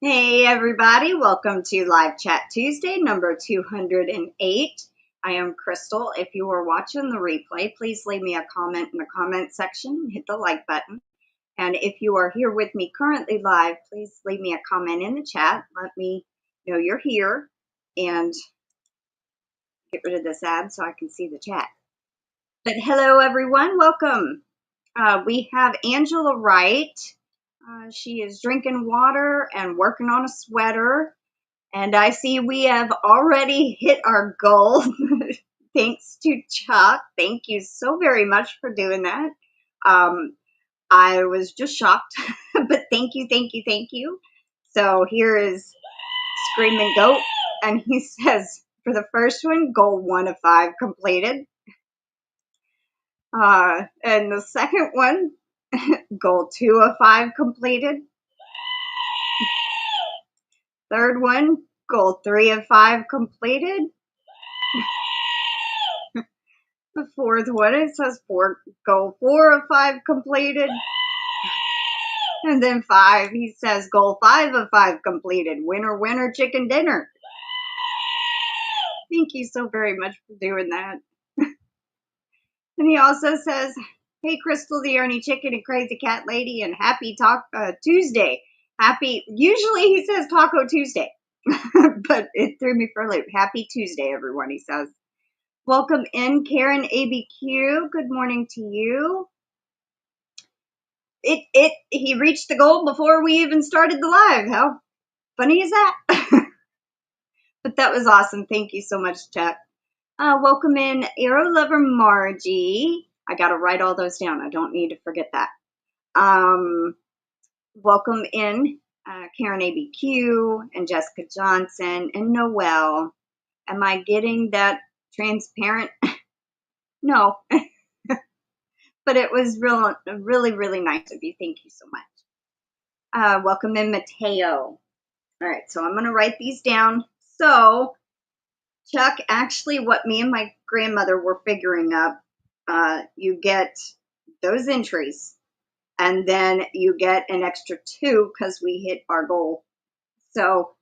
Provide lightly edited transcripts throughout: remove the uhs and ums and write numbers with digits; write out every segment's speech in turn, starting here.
Hey everybody, welcome to Live Chat Tuesday, number 208. I am Crystal. If you are watching the replay, please leave me a comment in the comment section, hit the like button. And if you are here with me currently live, please leave me a comment in the chat. Let me know you're here and get rid of this ad so I can see the chat. But hello everyone, welcome. We have Angela Wright. She is drinking water and working on a sweater. And I see we have already hit our goal. Thanks to Chuck. Thank you so very much for doing that. I was just shocked, but thank you, thank you, thank you. So here is Screaming Goat. And he says, for the first one, goal 1 of 5 completed. And the second one, goal 2 of 5 completed. Third one, goal 3 of 5 completed. The fourth one, it says goal 4 of 5 completed. And then 5, he says goal 5 of 5 completed. Winner, winner, chicken dinner. Thank you so very much for doing that. And he also says, hey, Crystal, the Yarny Chicken and Crazy Cat Lady, and happy Tuesday. Usually he says Taco Tuesday, but it threw me for a loop. Happy Tuesday, everyone, he says. Welcome in, Karen ABQ. Good morning to you. He reached the goal before we even started the live. How funny is that? But that was awesome. Thank you so much, Chuck. Welcome in, Arrow Lover Margie. I got to write all those down. I don't need to forget that. Welcome in, Karen ABQ and Jessica Johnson and Noelle. Am I getting that transparent? No. But it was really, really nice of you. Thank you so much. Welcome in, Mateo. All right, so I'm going to write these down. So, Chuck, actually what me and my grandmother were figuring up, you get those entries, and then you get an extra 2 because we hit our goal. So,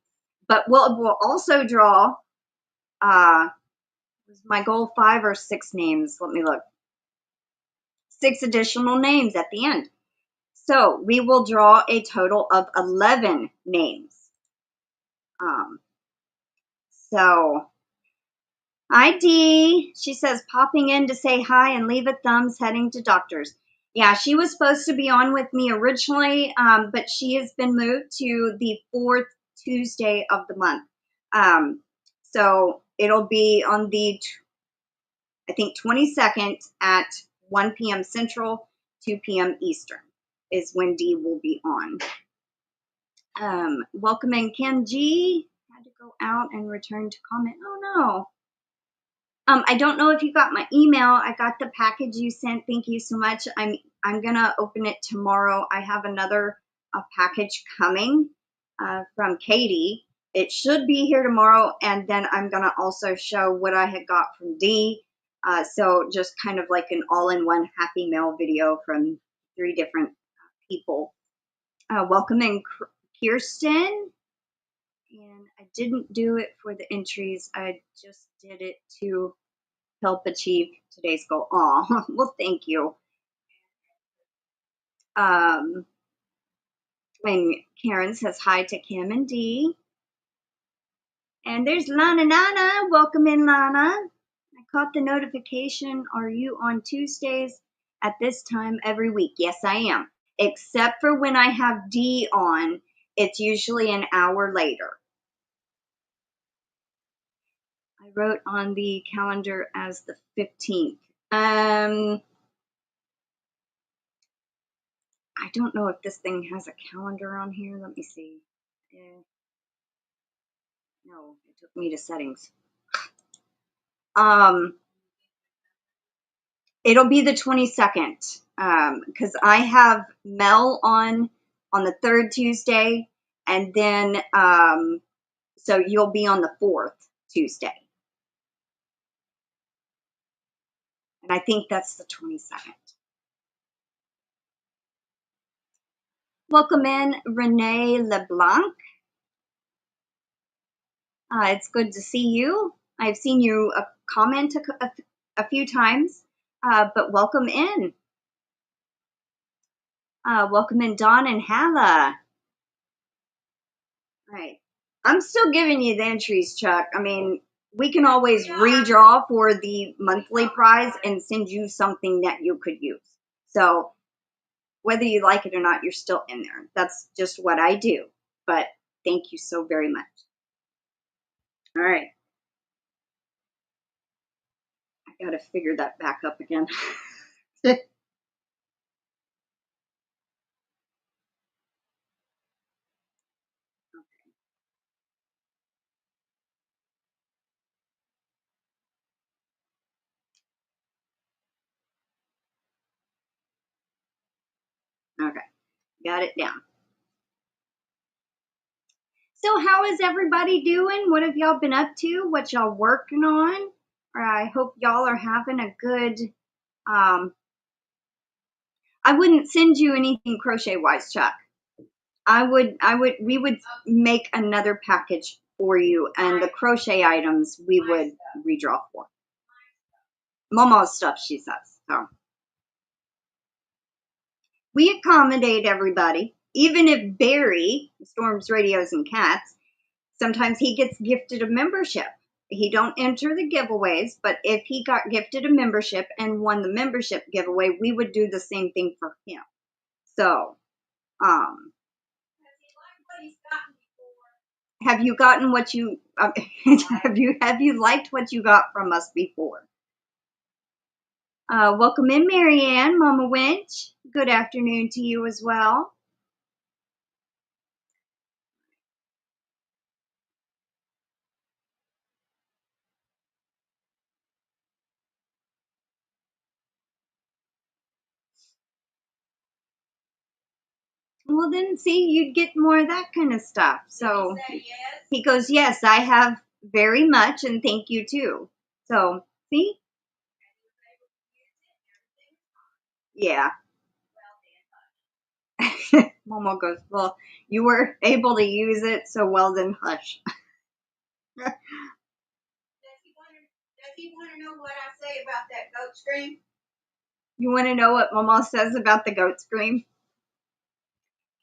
but we'll also draw, was my goal 5 or 6 names? Let me look. 6 additional names at the end. So we will draw a total of 11 names. So, hi Dee. She says, popping in to say hi and leave a thumbs, heading to doctors. Yeah, she was supposed to be on with me originally, but she has been moved to the 4th Tuesday of the month. So it'll be on the, I think, 22nd at 1 p.m. Central, 2 p.m. Eastern is when Dee will be on. Welcome in, KimG. Had to go out and return to comment. Oh no. I don't know if you got my email. I got the package you sent. Thank you so much. I'm gonna open it tomorrow. I have another package coming from Katie. It should be here tomorrow, and then I'm gonna also show what I had got from Dee. So just kind of like an all-in-one Happy Mail video from 3 different people. Welcome in, Kirsten. And I didn't do it for the entries. I just did it to help achieve today's goal. Oh, well, thank you. And Karen says hi to Kim and Dee. And there's Lana Nana. Welcome in, Lana. I caught the notification. Are you on Tuesdays at this time every week? Yes, I am. Except for when I have Dee on, it's usually an hour later. I wrote on the calendar as the 15th. I don't know if this thing has a calendar on here. Let me see. No, it took me to settings. It'll be the 22nd because I have Mel on the 3rd Tuesday, and then so you'll be on the 4th Tuesday. And I think that's the 22nd. Welcome in, Renee LeBlanc. It's good to see you. I've seen you comment a few times, but welcome in. Welcome in, Dawn and Hala. All right. I'm still giving you the entries, Chuck. I mean, we can always redraw for the monthly prize and send you something that you could use. So whether you like it or not, you're still in there. That's just what I do. But thank you so very much. All right. I got to figure that back up again. Okay. Got it down. So how is everybody doing? What have y'all been up to? What y'all working on? Or I hope y'all are having a good, I wouldn't send you anything crochet-wise, Chuck. We would make another package for you, and the crochet items we would redraw for. Mama's stuff, she says. So we accommodate everybody, even if Barry, Storms, Radios, and Cats, sometimes he gets gifted a membership. He don't enter the giveaways, but if he got gifted a membership and won the membership giveaway, we would do the same thing for him. So, have you gotten what you have you liked what you got from us before? Welcome in, Marianne, Mama Winch. Good afternoon to you as well. Well, then, see, you'd get more of that kind of stuff. So he goes, yes, I have very much, and thank you too. So, see? Yeah. Momo goes, well, you were able to use it, so well then hush. Does he want to know what I say about that goat scream? You want to know what Momo says about the goat scream?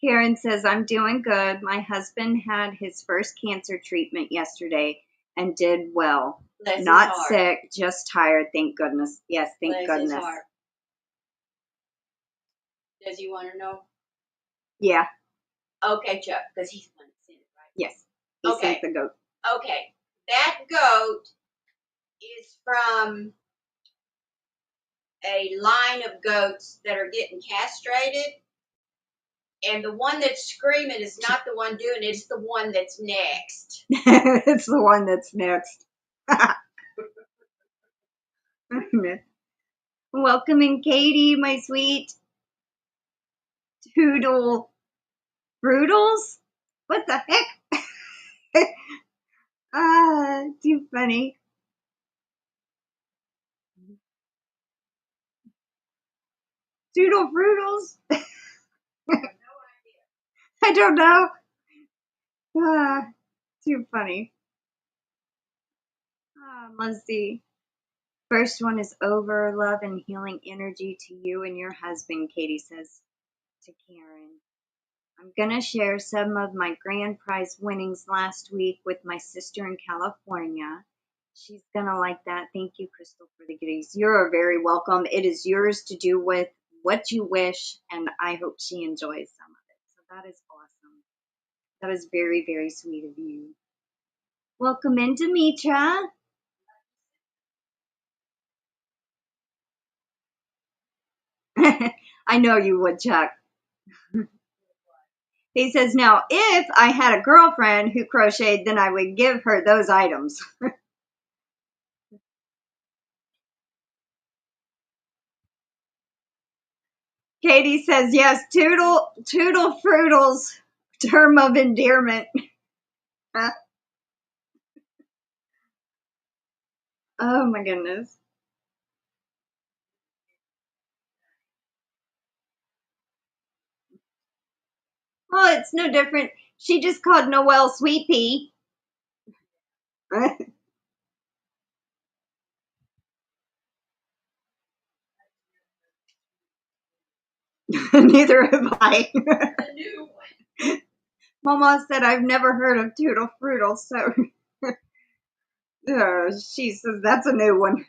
Karen says, I'm doing good. My husband had his first cancer treatment yesterday and did well. Not sick, just tired, thank goodness. Yes, thank goodness. Does he want to know? Yeah. Okay, Chuck, because he's the one that sent it, right? Yes. He sent the goat. Okay. That goat is from a line of goats that are getting castrated. And the one that's screaming is not the one doing it, it's the one that's next. It's the one that's next. Welcome in, Katie, my sweet Toodle Broodles. What the heck? Too funny. Doodle Broodles. I don't know. Too funny. Let's see. First one is over. Love and healing energy to you and your husband, Katie says to Karen. I'm going to share some of my grand prize winnings last week with my sister in California. She's going to like that. Thank you, Crystal, for the goodies. You're very welcome. It is yours to do with what you wish, and I hope she enjoys some of it. So that is awesome. That is very, very sweet of you. Welcome in, Demetra. I know you would, Chuck. He says, now, if I had a girlfriend who crocheted, then I would give her those items. Katie says, yes, Toodle Fruitle's term of endearment. Oh, my goodness. Well, it's no different. She just called Noelle Sweet Pea. Neither have I. Mama said I've never heard of Toodle Fruitle, so she says that's a new one.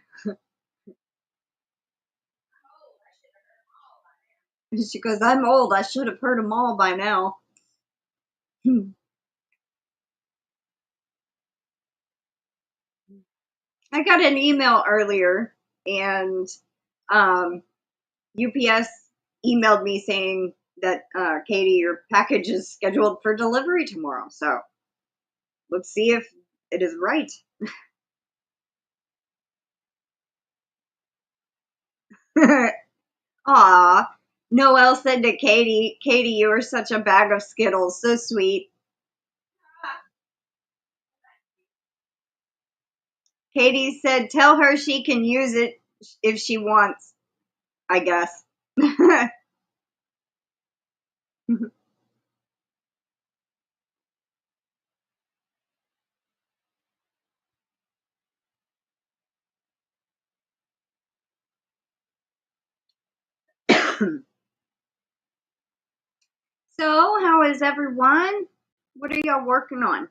She goes, I'm old. I should have heard them all by now. I got an email earlier, and UPS emailed me saying that, Katie, your package is scheduled for delivery tomorrow. So let's see if it is right. Aw. Noelle said to Katie, Katie, you are such a bag of Skittles. So sweet. Katie said, tell her she can use it if she wants, I guess. So, how is everyone? What are y'all working on?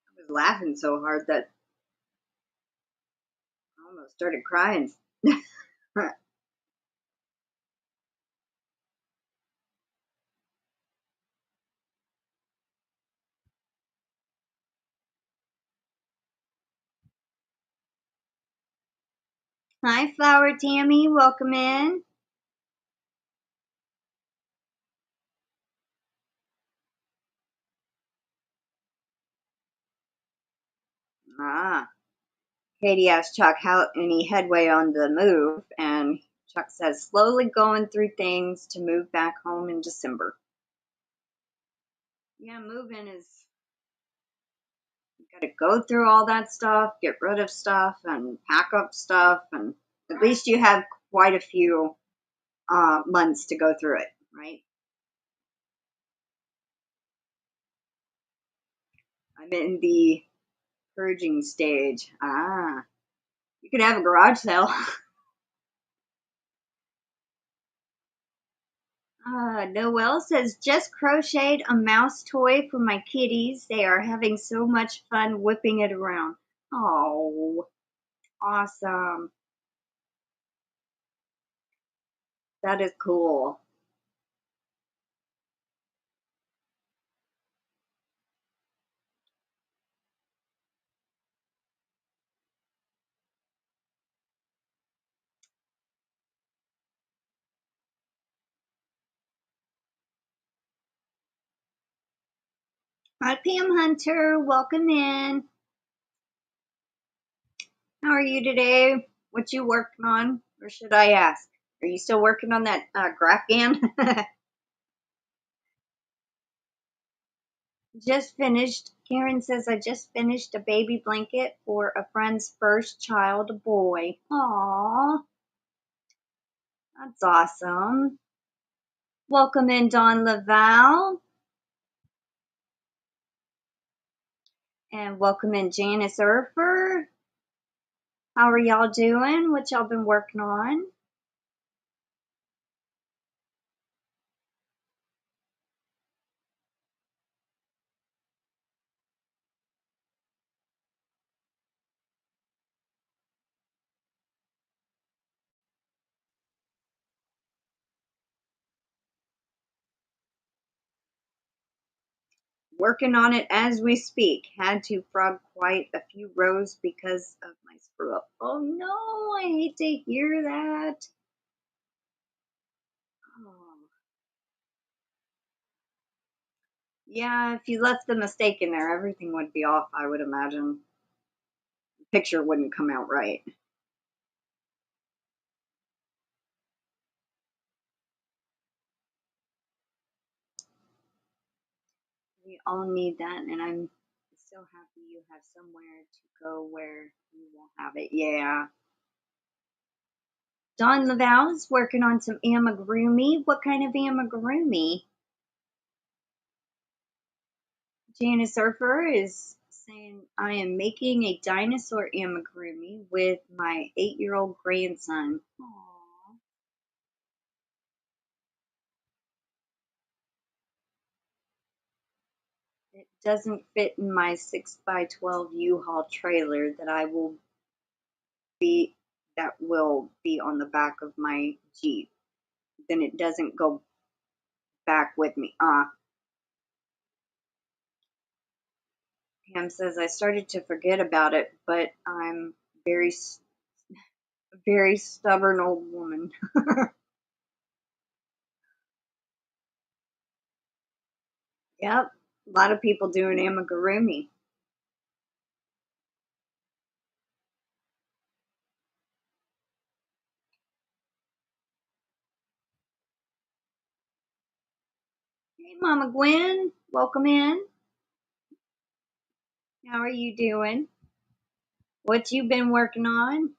I was laughing so hard that I almost started crying. Hi, Flower Tammy. Welcome in. Ah. Katie asked Chuck how any headway on the move, and Chuck says slowly going through things to move back home in December. Yeah, moving is, you gotta go through all that stuff, get rid of stuff, and pack up stuff, and at least you have quite a few months to go through it, right? I'm in the purging stage. Ah, you could have a garage sale. Noelle says, just crocheted a mouse toy for my kitties. They are having so much fun whipping it around. Oh, awesome. That is cool. Hi, Pam Hunter. Welcome in. How are you today? What you working on? Or should I ask? Are you still working on that GraphGAN? Just finished. Karen says, I just finished a baby blanket for a friend's first child, a boy. Aww, that's awesome. Welcome in, Dawn Laval. And welcome in, Janice Urfer. How are y'all doing? What y'all been working on? Working on it as we speak. Had to frog quite a few rows because of my screw up. Oh no, I hate to hear that. Oh. Yeah, if you left the mistake in there, everything would be off, I would imagine. The picture wouldn't come out right. We all need that, and I'm so happy you have somewhere to go where you won't have it. Yeah. Dawn Laval is working on some amigurumi. What kind of amigurumi? Janice Surfer is saying, I am making a dinosaur amigurumi with my 8-year-old grandson. Aww. It doesn't fit in my 6x12 U-Haul trailer that will be on the back of my Jeep. Then it doesn't go back with me. Pam says, I started to forget about it, but I'm very, very stubborn old woman. Yep, a lot of people doing amigurumi. Hey, Mama Gwen, welcome in. How are you doing? What you been working on?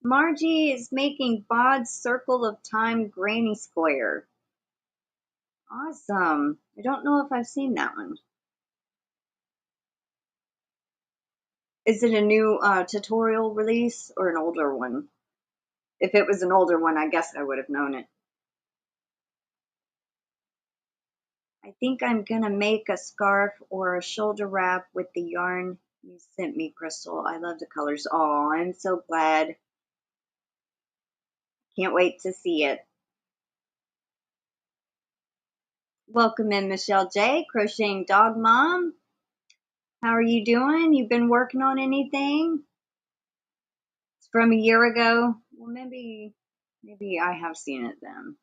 Margie is making Bod's Circle of Time Granny Square. Awesome. I don't know if I've seen that one. Is it a new tutorial release or an older one? If it was an older one, I guess I would have known it. I think I'm going to make a scarf or a shoulder wrap with the yarn you sent me, Crystal. I love the colors. Oh, I'm so glad. Can't wait to see it. Welcome in, MichelleJ, CrochetingDogMom. How are you doing? You been working on anything? It's from a year ago. Well, maybe I have seen it then.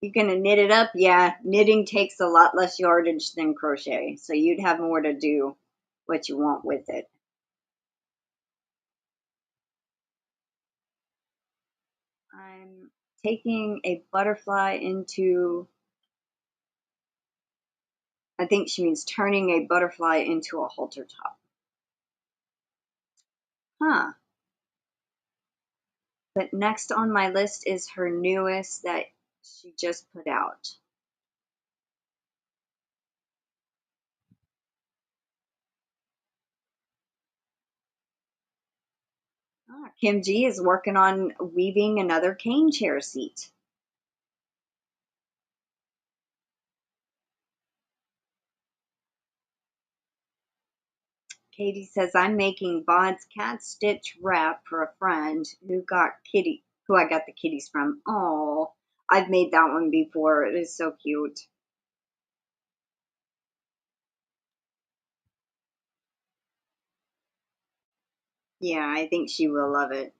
You gonna knit it up? Yeah, knitting takes a lot less yardage than crochet, so you'd have more to do what you want with it. I'm taking a butterfly into, I think she means turning a butterfly into a halter top. Huh. But next on my list is her newest that she just put out. KimG is working on weaving another cane chair seat. Katie says, I'm making Bod's cat stitch wrap for a friend who I got the kitties from. Oh, I've made that one before. It is so cute. Yeah, I think she will love it.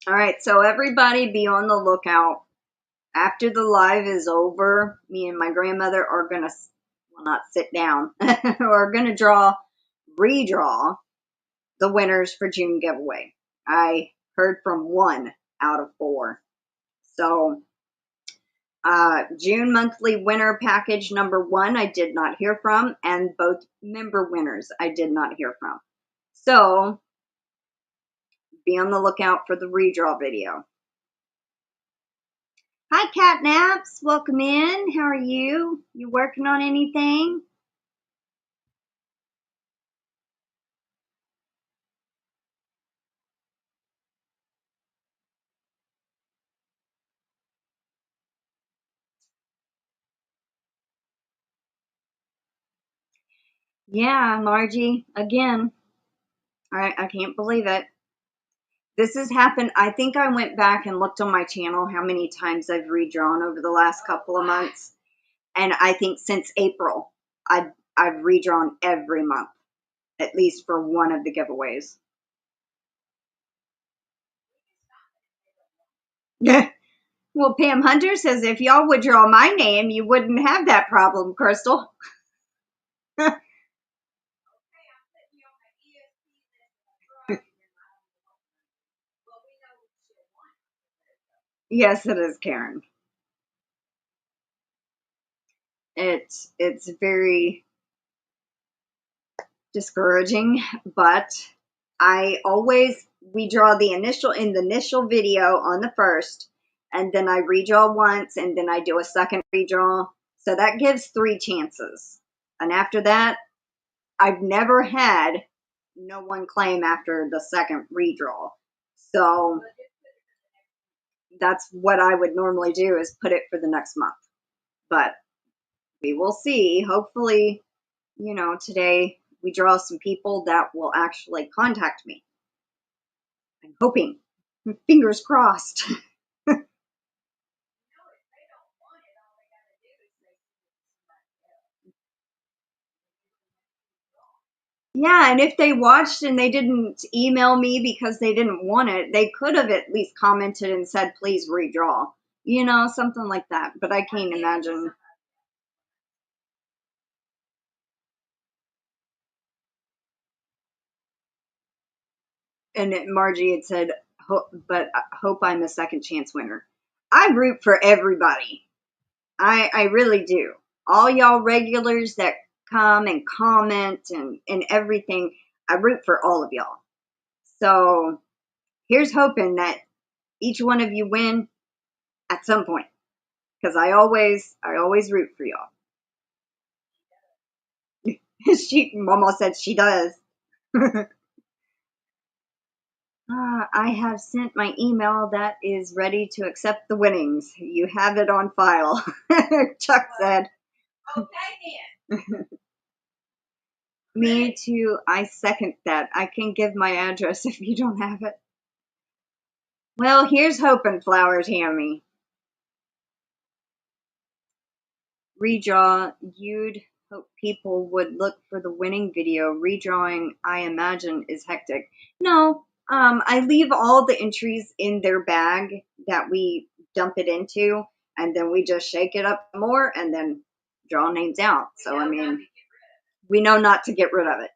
All right, so everybody be on the lookout. After the live is over, me and my grandmother are going to, well, not sit down, we're going to redraw the winners for June giveaway. I heard from 1 out of 4. So June monthly winner package number 1, I did not hear from, and both member winners, I did not hear from. So be on the lookout for the redraw video. Hi, Catnaps. Welcome in. How are you? You working on anything? Yeah, Margie, again, I can't believe it. This has happened. I think I went back and looked on my channel how many times I've redrawn over the last couple of months. And I think since April, I've redrawn every month, at least for one of the giveaways. Well, Pam Hunter says, if y'all would draw my name, you wouldn't have that problem, Crystal. Yes, it is, Karen. It's very discouraging, but we draw the initial video on the first, and then I redraw once, and then I do a second redraw. So that gives 3 chances. And after that, I've never had no one claim after the second redraw. So that's what I would normally do, is put it for the next month. But we will see. Hopefully, you know, today we draw some people that will actually contact me. I'm hoping. Fingers crossed. Yeah, and if they watched and they didn't email me because they didn't want it, they could have at least commented and said, please redraw. You know, something like that. But I can't imagine. And Margie had said, but I hope I'm a second chance winner. I root for everybody. I really do. All y'all regulars that come and comment and everything, I root for all of y'all. So here's hoping that each one of you win at some point, because I always root for y'all. Mama said she does. I have sent my email that is ready to accept the winnings. You have it on file, Chuck said. Okay, then. Me too. I second that. I can give my address if you don't have it. Well, here's hoping, Flower Tammy. Redraw. You'd hope people would look for the winning video. Redrawing, I imagine, is hectic. No, I leave all the entries in their bag that we dump it into, and then we just shake it up more and then draw names out. So, I mean, we know not to get rid of it.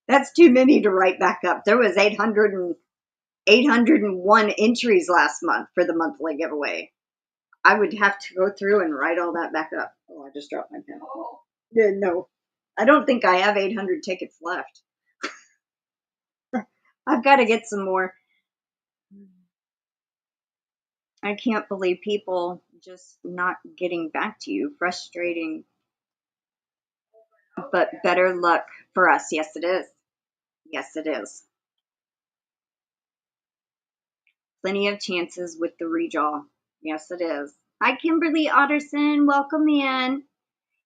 That's too many to write back up. There was 801 entries last month for the monthly giveaway. I would have to go through and write all that back up. Oh, I just dropped my pen. Oh. Yeah, no, I don't think I have 800 tickets left. I've got to get some more. I can't believe people just not getting back to you. Frustrating. But better luck for us. Yes, it is. Yes, it is. Plenty of chances with the redraw. Yes, it is. Hi, Kimberly Otterson. Welcome in.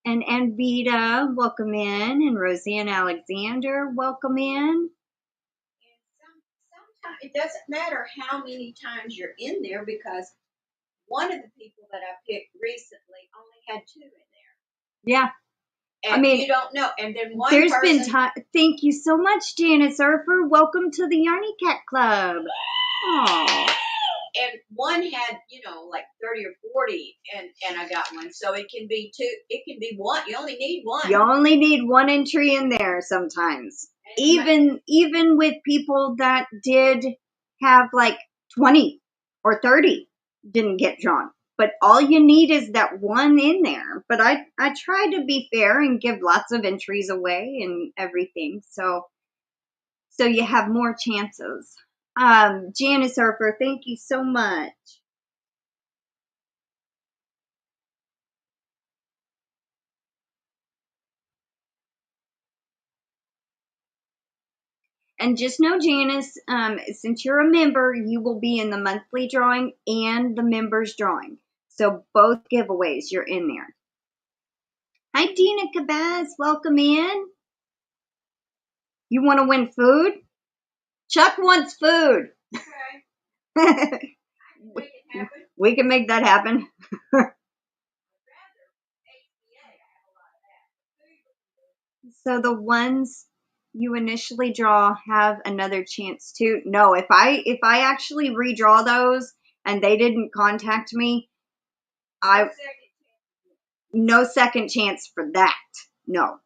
And Anvita, welcome in. And RoseannAlexander, welcome in. Sometimes it doesn't matter how many times you're in there, because one of the people that I picked recently only had 2 in there. Yeah. And I mean, you don't know. And then one there's been time. Thank you so much, Janice Surfer. Welcome to the Yarny Cat Club. Aww. And one had, you know, like 30 or 40, and I got one. So it can be 2. It can be 1. You only need 1. You only need 1 entry in there sometimes. Even with people that did have like 20 or 30 didn't get drawn. But all you need is that 1 in there. But I try to be fair and give lots of entries away and everything. So you have more chances. Janice Surfer, thank you so much. And just know, Janice, since you're a member, you will be in the monthly drawing and the members drawing. So both giveaways, you're in there. Hi, Dina Cabaz. Welcome in. You want to win food? Chuck wants food. Okay. We can make that happen. So the ones you initially draw have another chance to. No, if I actually redraw those and they didn't contact me, no second chance for that. No.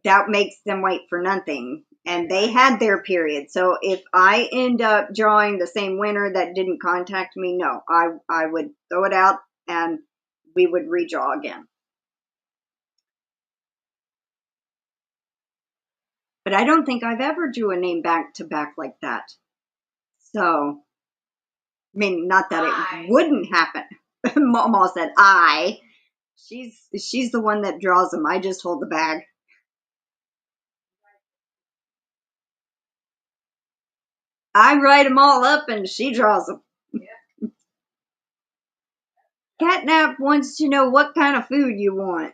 That makes them wait for nothing. And they had their period. So if I end up drawing the same winner that didn't contact me, no, I would throw it out and we would redraw again. But I don't think I've ever drew a name back to back like that. So, I mean, not that it wouldn't happen. Mama said I. She's the one that draws them. I just hold the bag. I write them all up and she draws them. Yeah. Catnap wants to know what kind of food you want.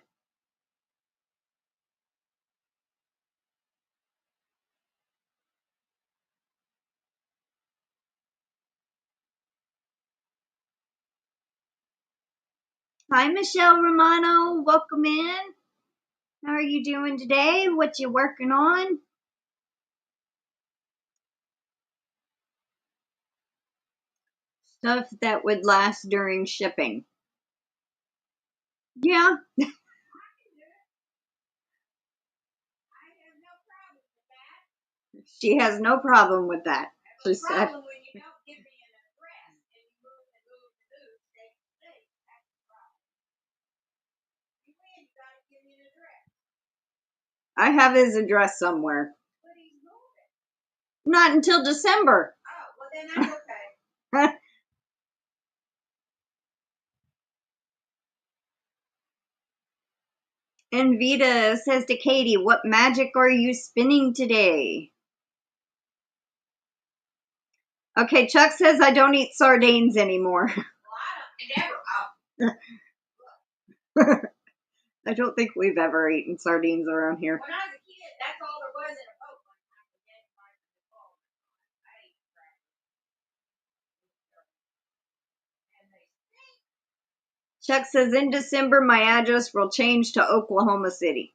Hi, Michelle Romano. Welcome in. How are you doing today? What you working on? Stuff that would last during shipping. Yeah. She has no problem with that. She said. I have his address somewhere. Not until December. Oh, well then that's okay. And Vita says to Katie, what magic are you spinning today? Okay, Chuck says I don't eat sardines anymore. Well, I don't think we've ever eaten sardines around here. When I was a kid, that's all there was in a boat. Chuck says in December my address will change to Oklahoma City.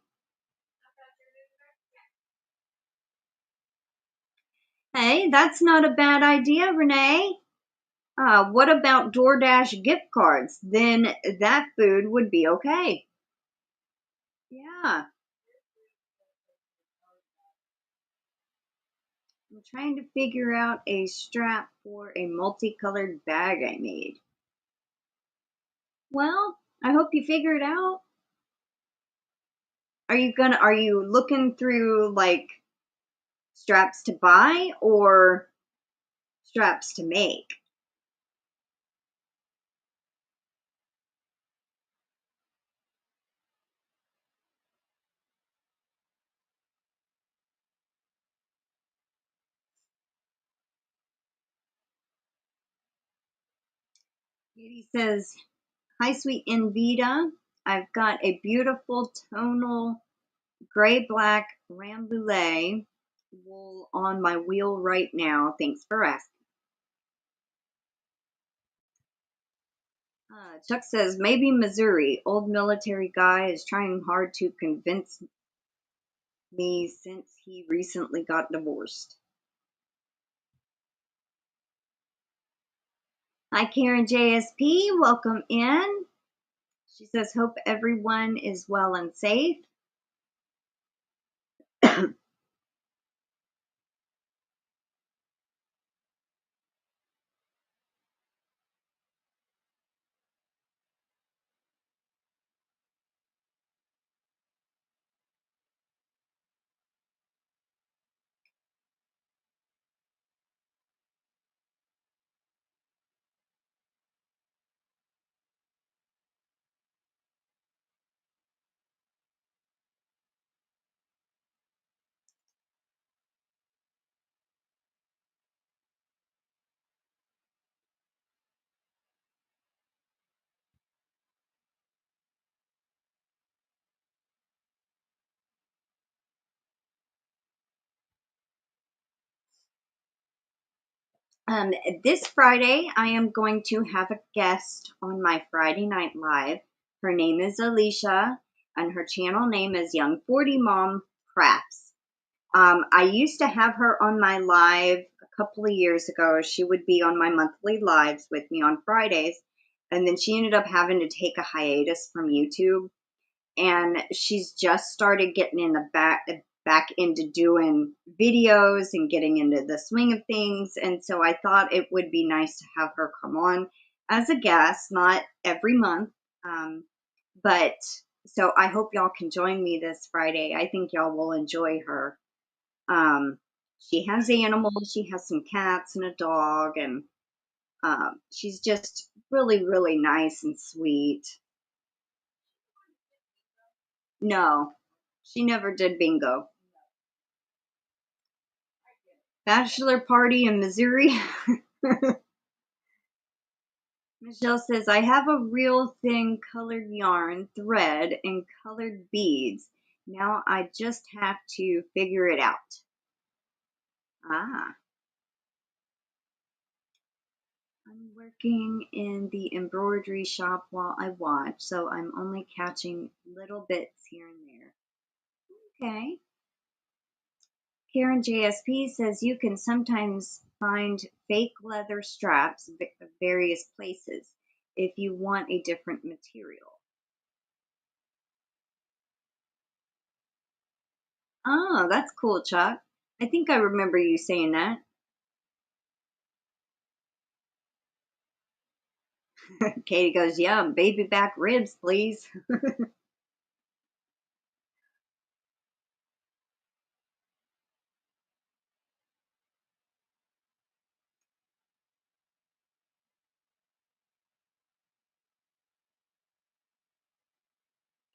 Hey, that's not a bad idea, Renee. What about DoorDash gift cards? Then that food would be okay. Yeah. I'm trying to figure out a strap for a multicolored bag I made. Well, I hope you figure it out. Are you looking through like straps to buy or straps to make? Katie says, hi, sweet Invita. I've got a beautiful tonal gray-black rambouillet wool on my wheel right now. Thanks for asking. Chuck says, maybe Missouri. Old military guy is trying hard to convince me since he recently got divorced. Hi, Karen JSP. Welcome in. She says, hope everyone is well and safe. This Friday, I am going to have a guest on my Friday Night Live. Her name is Alicia, and her channel name is Young 40 Mom Crafts. I used to have her on my live a couple of years ago. She would be on my monthly lives with me on Fridays, and then she ended up having to take a hiatus from YouTube. And she's just started getting in the back into doing videos and getting into the swing of things. And so I thought it would be nice to have her come on as a guest, not every month. But so I hope y'all can join me this Friday. I think y'all will enjoy her. She has animals. She has some cats and a dog, and she's just really, really nice and sweet. No, she never did bingo. Bachelor party in Missouri. Michelle says, I have a real thin colored yarn, thread, and colored beads. Now I just have to figure it out. Ah. I'm working in the embroidery shop while I watch, so I'm only catching little bits here and there. Okay. Karen JSP says you can sometimes find fake leather straps of various places if you want a different material. Oh, that's cool, Chuck. I think I remember you saying that. Katie goes, yeah, baby back ribs, please.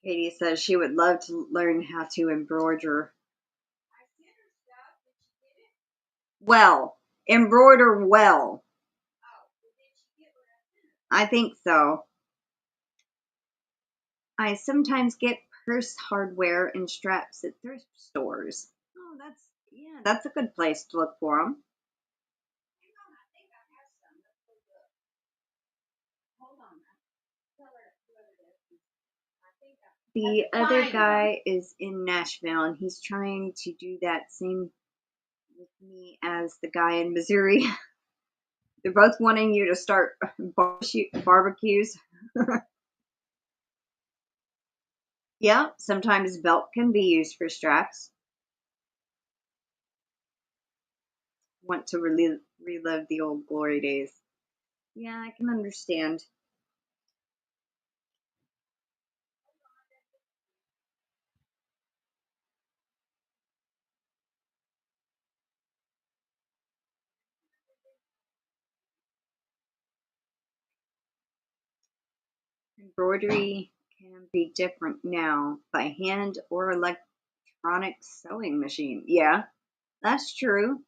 Katie says she would love to learn how to embroider. Well, embroider well. I think so. I sometimes get purse hardware and straps at thrift stores. Oh, that's a good place to look for them. The other guy is in Nashville, and he's trying to do that same with me as the guy in Missouri. They're both wanting you to start barbecues. Yeah, sometimes belt can be used for straps. Want to relive the old glory days. Yeah, I can understand. Embroidery can be different now by hand or electronic sewing machine. Yeah, that's true.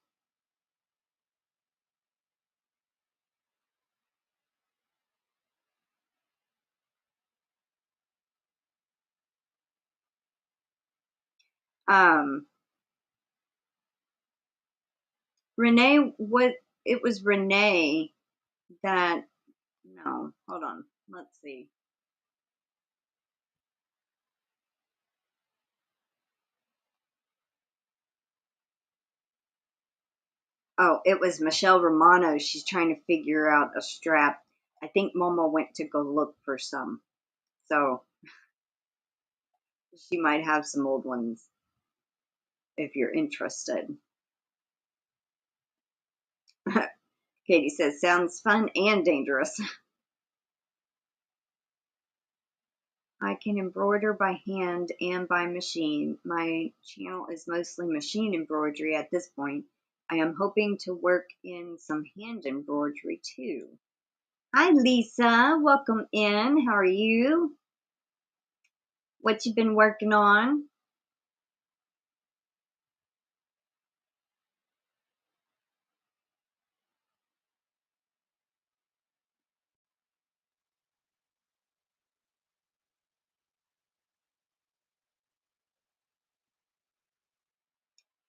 Um, Renee, what it was Renee that, no, hold on. Let's see. Oh, it was Michelle Romano. She's trying to figure out a strap. I think Mama went to go look for some. So she might have some old ones if you're interested. Katie says, sounds fun and dangerous. I can embroider by hand and by machine. My channel is mostly machine embroidery at this point. I am hoping to work in some hand embroidery too. Hi Lisa, welcome in. How are you? What you been working on?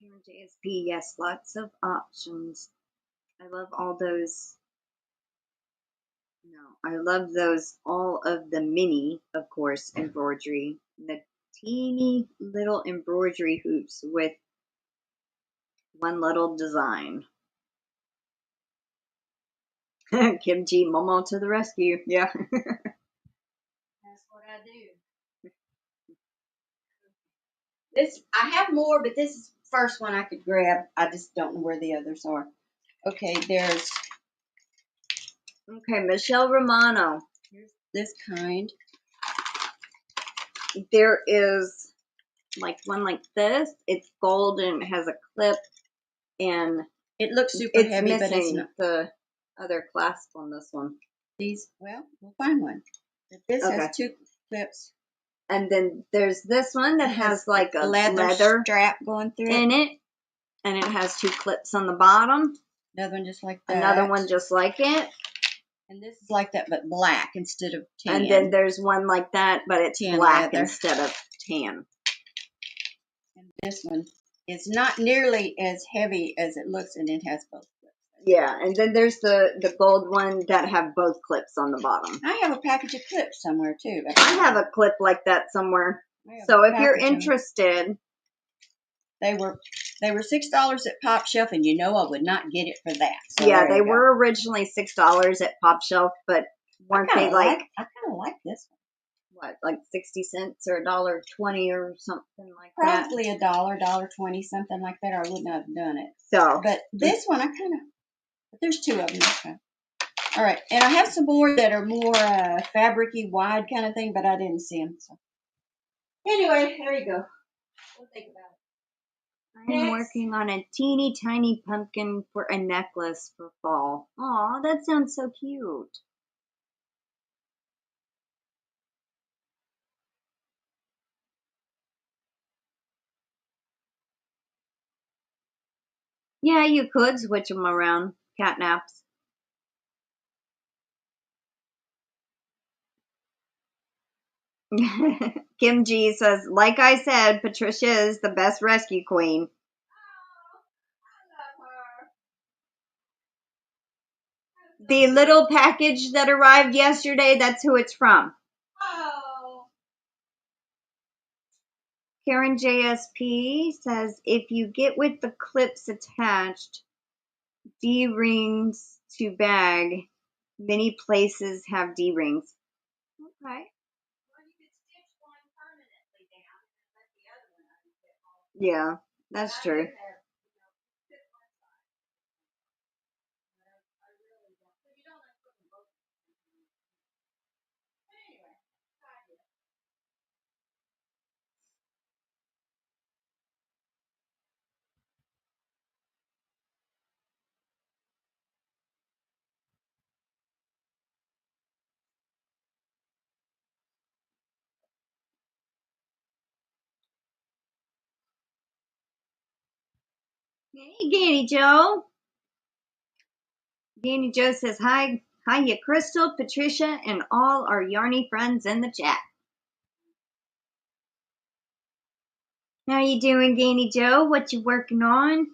Here in JSP, yes, lots of options. I love all those. No, I love those, all of the mini, of course, embroidery. The teeny little embroidery hoops with one little design. KimG, Momo to the rescue. Yeah. That's what I do. This I have more, but this is the first one I could grab. I just don't know where the others are. Okay, there's Okay, Michelle Romano. here's this kind. There is like one like this. It's gold and it has a clip, and it looks super it's heavy, but it's missing not. the other clasp on this one. These, well, we'll find one. But this Okay. has 2 clips. And then there's this one that has like a leather strap going through in it, and it has 2 clips on the bottom. Another one just like that. Another one just like it. And this is like that, but black instead of tan. And then there's one like that, but it's Tan black leather. instead of tan. And this one is not nearly as heavy as it looks, and it has both clips. Yeah, and then there's the gold one that have both clips on the bottom. I have a package of clips somewhere too. I have a clip like that somewhere. So if you're interested, they were $6 at Pop Shelf, and you know I would not get it for that. So yeah, they were originally $6 at Pop Shelf, but weren't they like? I kind of like this one. What, like 60 cents or $1.20 or something like that? Probably $1, $1.20, something like that, or I wouldn't have done it. So, but this one I kind of. But there's 2 of them. Okay. All right, and I have some more that are more fabric-y, wide kind of thing, but I didn't see them. So anyway, there you go. We'll think about it. I'm working on a teeny tiny pumpkin for a necklace for fall. Aw, that sounds so cute. Yeah, you could switch them around. Cat naps. KimG says, like I said, Patricia is the best rescue queen. The little package that arrived yesterday, that's who it's from. Oh. Karen JSP says, if you get with the clips attached, D-rings to bag, many places have D-rings. Okay. Well, you could stitch one permanently down and let the other one unzip. Yeah, that's true. Hey, GanniJo. GanniJo says, hi, hiya, Crystal, Patricia, and all our Yarny friends in the chat. How you doing, GanniJo? What you working on?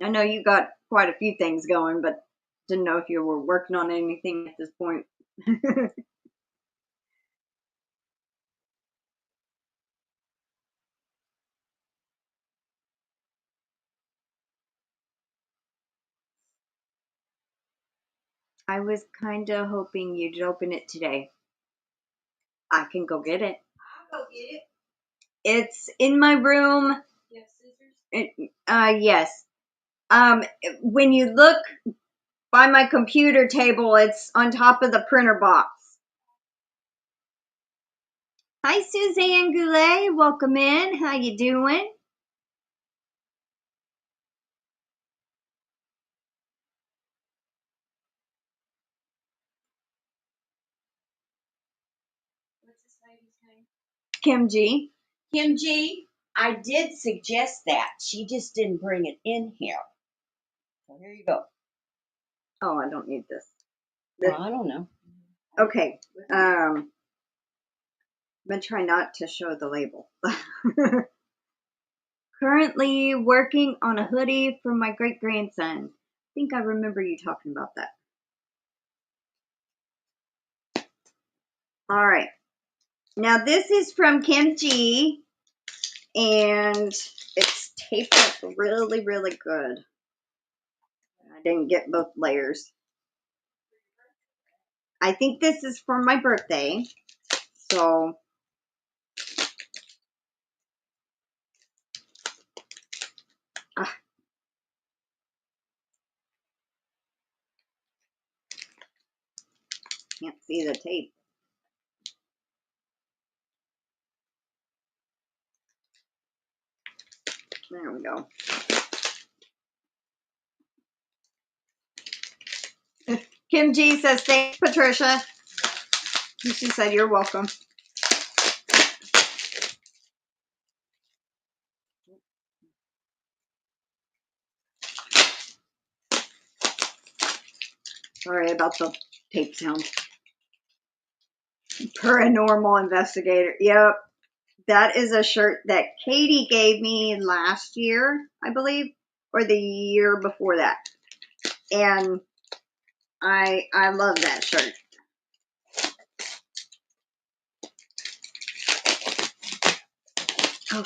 I know you got quite a few things going, but didn't know if you were working on anything at this point. I was kind of hoping you'd open it today. I can go get it. I'll go get it. It's in my room. You have scissors? Yes. When you look by my computer table, it's on top of the printer box. Hi, Suzanne Goulet. Welcome in. How you doing? What's this lady's name? KimG. KimG. I did suggest that. She just didn't bring it in here. So here you go. Oh, I don't need this. Well, I don't know. Okay. I'm going to try not to show the label. Currently working on a hoodie for my great-grandson. I think I remember you talking about that. All right. Now, this is from KimG, and it's taped up really, really good. I didn't get both layers. I think this is for my birthday, so can't see the tape. There we go. KimG says, thanks, Patricia. And she said, you're welcome. Sorry about the tape sound. Paranormal investigator. Yep. That is a shirt that Katie gave me last year, I believe, or the year before that. And I love that shirt. Oh.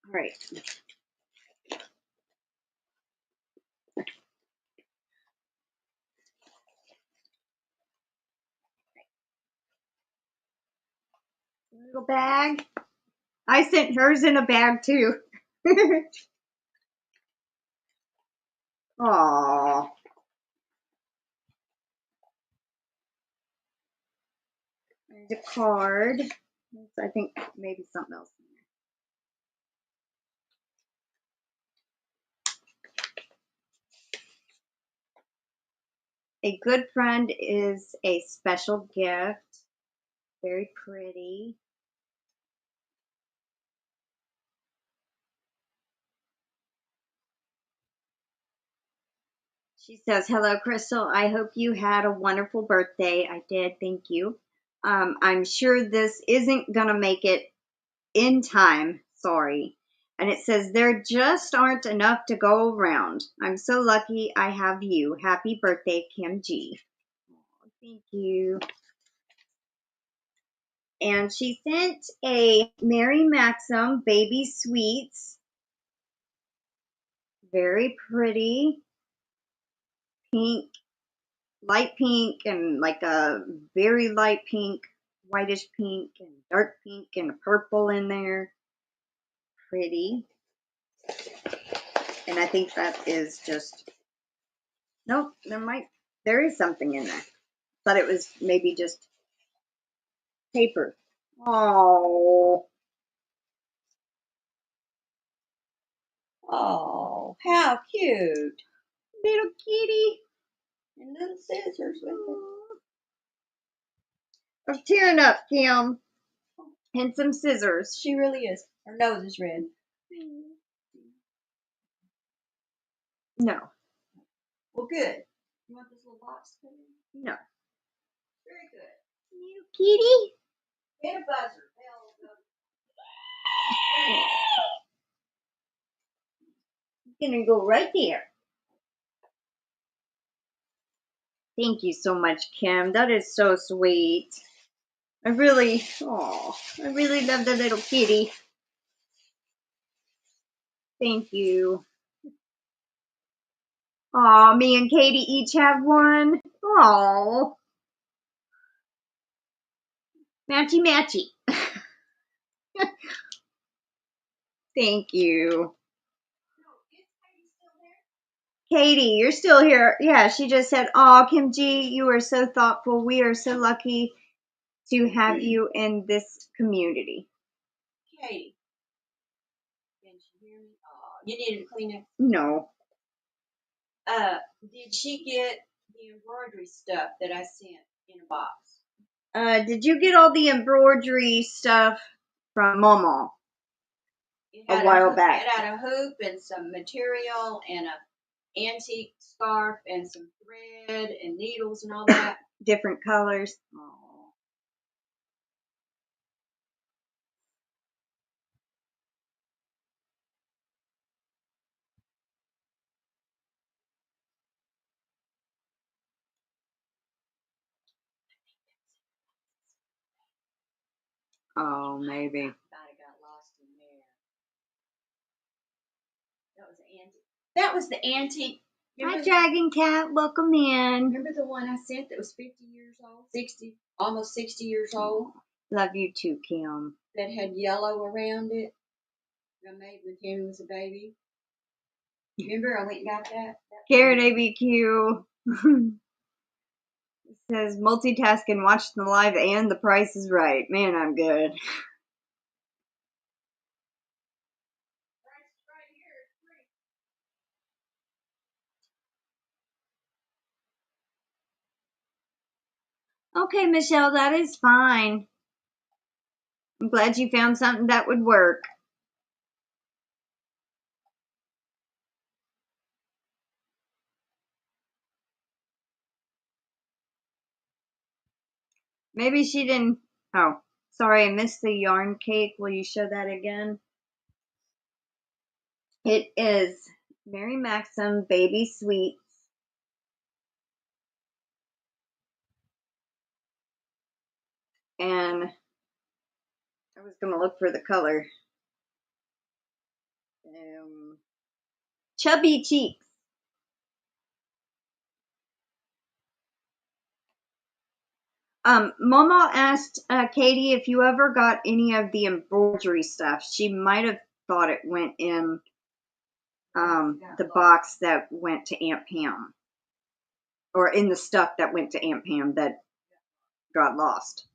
All right. Little bag. I sent hers in a bag too. Aww. There's a card. I think maybe something else in there. A good friend is a special gift. Very pretty. She says, hello, Crystal. I hope you had a wonderful birthday. I did. Thank you. I'm sure this isn't going to make it in time. Sorry. And it says, there just aren't enough to go around. I'm so lucky I have you. Happy birthday, KimG. Oh, thank you. And she sent a Mary Maxim Baby Sweets. Very pretty. Pink. Light pink and like a very light pink, whitish pink and dark pink and a purple in there. Pretty. And I think that is just, nope, there is something in there. Thought it was maybe just paper. Oh. Oh, how cute. Little kitty. And little scissors with it. I'm tearing up, Kim. And some scissors. She really is. Her nose is red. No. Well, good. You want this little box to put in? No. Very good. Little kitty. Get a buzzer. It's gonna go right there. Thank you so much, Kim. That is so sweet. I really love the little kitty. Thank you. Aw, me and Katie each have one. Aw. Matchy matchy. Thank you. Katie, you're still here. Yeah, she just said, "Aw, KimG, you are so thoughtful. We are so lucky to have you in this community." Katie. Can she hear me? Oh, you needed to clean it? No. Did she get the embroidery stuff that I sent in a box? Did you get all the embroidery stuff from Mama a while back? It had a hoop and some material and a antique scarf and some thread and needles and all that. Different colors. Oh. Oh, maybe. Thought it got lost in there. That was the antique. Hi, Dragon Cat. Welcome in. Remember the one I sent that was 50 years old? 60, almost 60 years old? Love you too, Kim. That had yellow around it. I made when Tammy was a baby. Remember I went and got that? Carrot ABQ. It says multitask and watch the live and The Price is Right. Man, I'm good. Okay, Michelle, that is fine. I'm glad you found something that would work. Maybe she didn't. Oh, sorry, I missed the yarn cake. Will you show that again? It is Mary Maxim Baby Sweets. And I was going to look for the color. Chubby Cheeks. Mama asked Katie if you ever got any of the embroidery stuff. She might have thought it went in the box that went to Aunt Pam. Or in the stuff that went to Aunt Pam that got lost.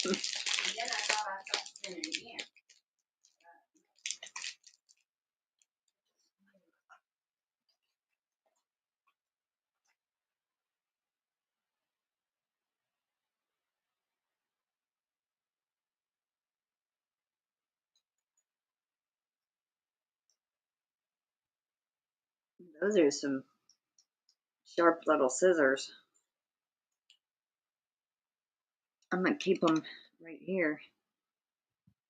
And then I thought I saw spinning again. Those are some sharp little scissors. I'm going to keep them right here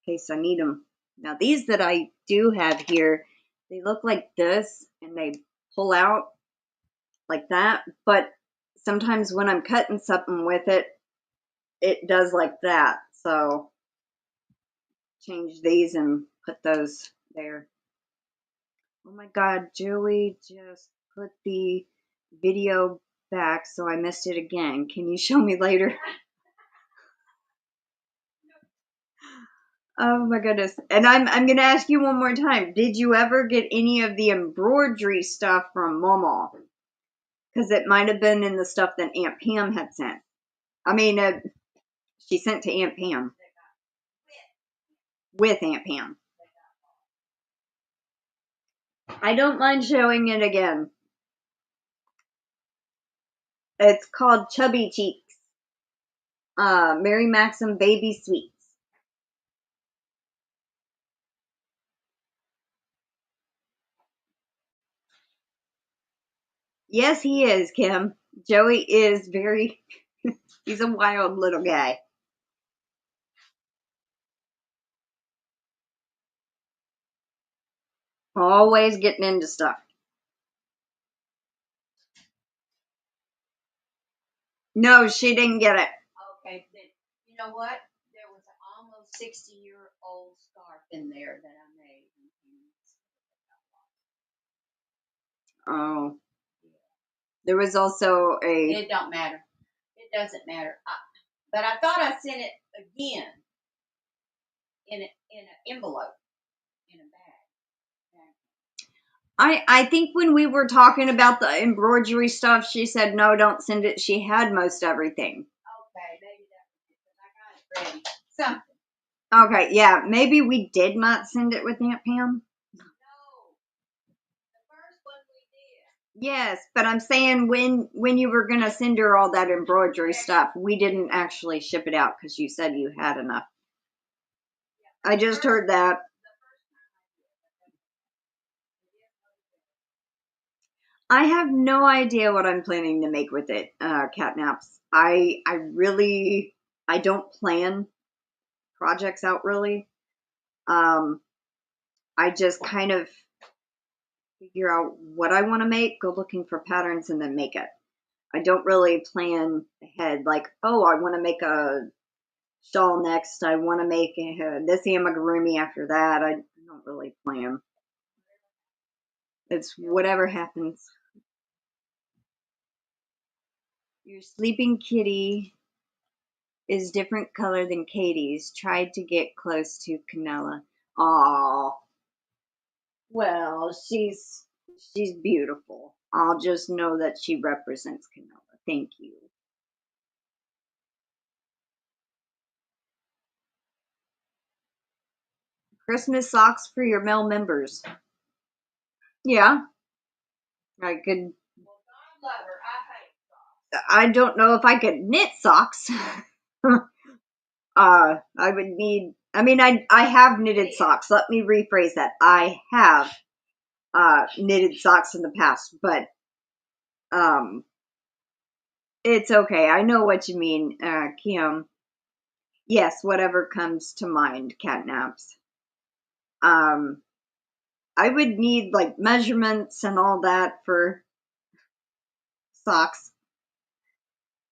in case I need them. Now, these that I do have here, they look like this and they pull out like that. But sometimes when I'm cutting something with it, it does like that. So change these and put those there. Oh my God, Joey just put the video back, so I missed it again. Can you show me later? Oh my goodness. And I'm gonna ask you one more time. Did you ever get any of the embroidery stuff from Mama? Because it might have been in the stuff that Aunt Pam had sent. I mean, she sent to Aunt Pam. With Aunt Pam. I don't mind showing it again. It's called Chubby Cheeks. Mary Maxim Baby Sweets. Yes, he is, Kim. Joey is very, he's a wild little guy. Always getting into stuff. No, she didn't get it. Okay, then you know what? There was an almost 60-year-old scarf in there that I made. Oh. There was also a... It don't matter. It doesn't matter. But I thought I sent it again in an envelope, in a bag. I think when we were talking about the embroidery stuff, she said, no, don't send it. She had most everything. Okay, maybe that was it, because I got it ready. Something. Okay, yeah, maybe we did not send it with Aunt Pam. No. The first one we did. Yes, but I'm saying when you were going to send her all that embroidery stuff, we didn't actually ship it out because you said you had enough. I just heard that. I have no idea what I'm planning to make with it, catnaps. I don't plan projects out really. I just kind of figure out what I want to make, go looking for patterns, and then make it. I don't really plan ahead like, oh, I want to make a shawl next. I want to make this amigurumi after that. I don't really plan. It's whatever happens. Your sleeping kitty is different color than Katie's. Tried to get close to Canella. Aw. Well, she's beautiful. I'll just know that she represents Canella. Thank you. Christmas socks for your male members. Yeah. I could. I don't know if I could knit socks. I would need. I mean, I have knitted socks. Let me rephrase that. I have knitted socks in the past, but it's okay. I know what you mean, Kim. Yes, whatever comes to mind, catnaps. I would need like measurements and all that for socks.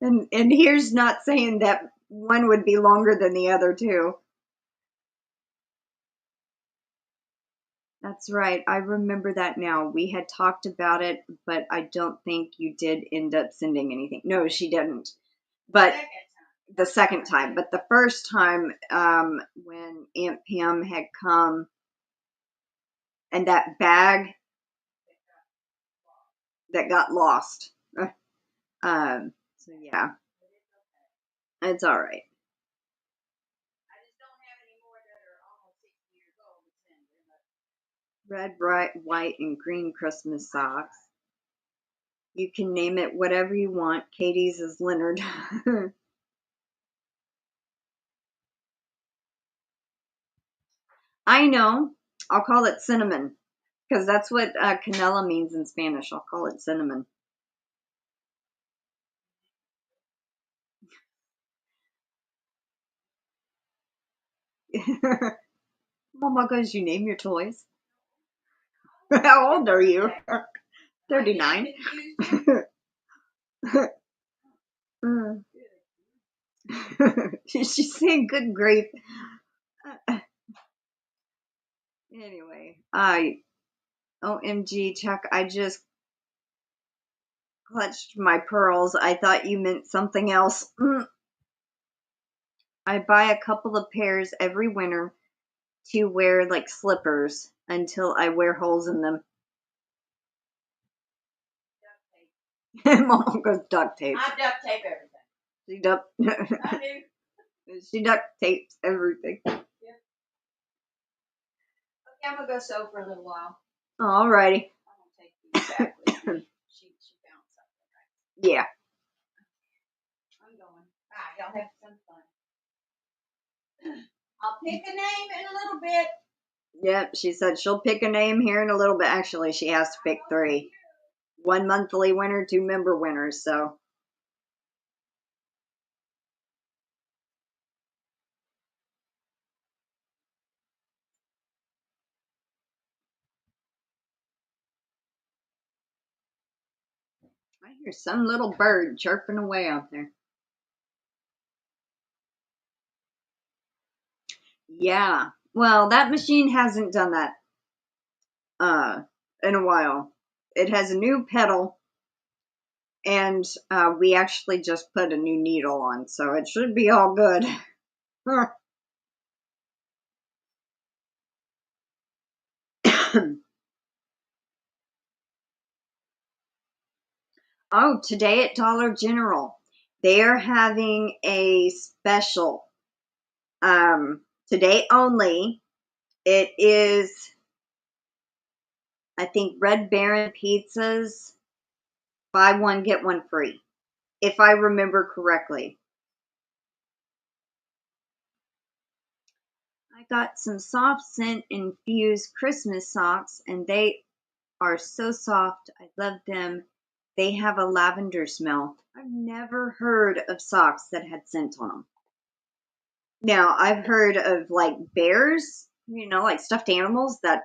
And here's not saying that one would be longer than the other two. That's right. I remember that now. We had talked about it, but I don't think you did end up sending anything. No, she didn't. But the second time. But the first time, when Aunt Pam had come and that bag that got lost. So yeah. It's all right. Red, bright, white, and green Christmas socks. You can name it whatever you want. Katie's is Leonard. I know. I'll call it cinnamon because that's what canela means in Spanish. I'll call it cinnamon. Mama goes, you name your toys? How old are you? 39. She's saying good grief. Anyway, OMG, Chuck, I just clutched my pearls. I thought you meant something else. I buy a couple of pairs every winter to wear like slippers until I wear holes in them. Mom goes duct tape. I duct tape everything. She duct. I do. She duct tapes everything. Yep. Okay, I'm gonna go sew for a little while. Alrighty. I'm gonna take these back with me. She found something. Right? Yeah. I'm going. Bye. Y'all have some fun. I'll pick a name in a little bit. Yep, she said she'll pick a name here in a little bit. Actually, she has to pick 3. 1 monthly winner, 2 member winners, so. I hear some little bird chirping away out there. Yeah. Well, that machine hasn't done that in a while. It has a new pedal, and we actually just put a new needle on, so it should be all good. Oh, today at Dollar General, they are having a special. Today only. It is, I think, Red Baron pizzas, buy one, get one free, if I remember correctly. I got some soft scent infused Christmas socks, and they are so soft. I love them. They have a lavender smell. I've never heard of socks that had scent on them. Now, I've heard of like bears, like stuffed animals that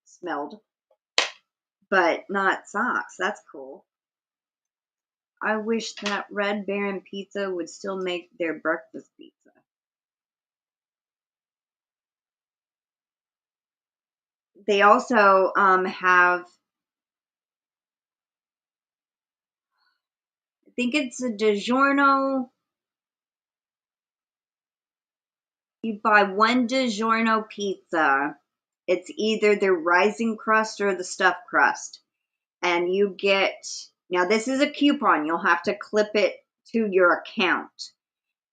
smelled, but not socks. That's cool. I wish that Red Baron Pizza would still make their breakfast pizza. They also have, I think it's a DiGiorno You buy one DiGiorno pizza. It's either the rising crust or the stuffed crust. And you get, now this is a coupon. You'll have to clip it to your account.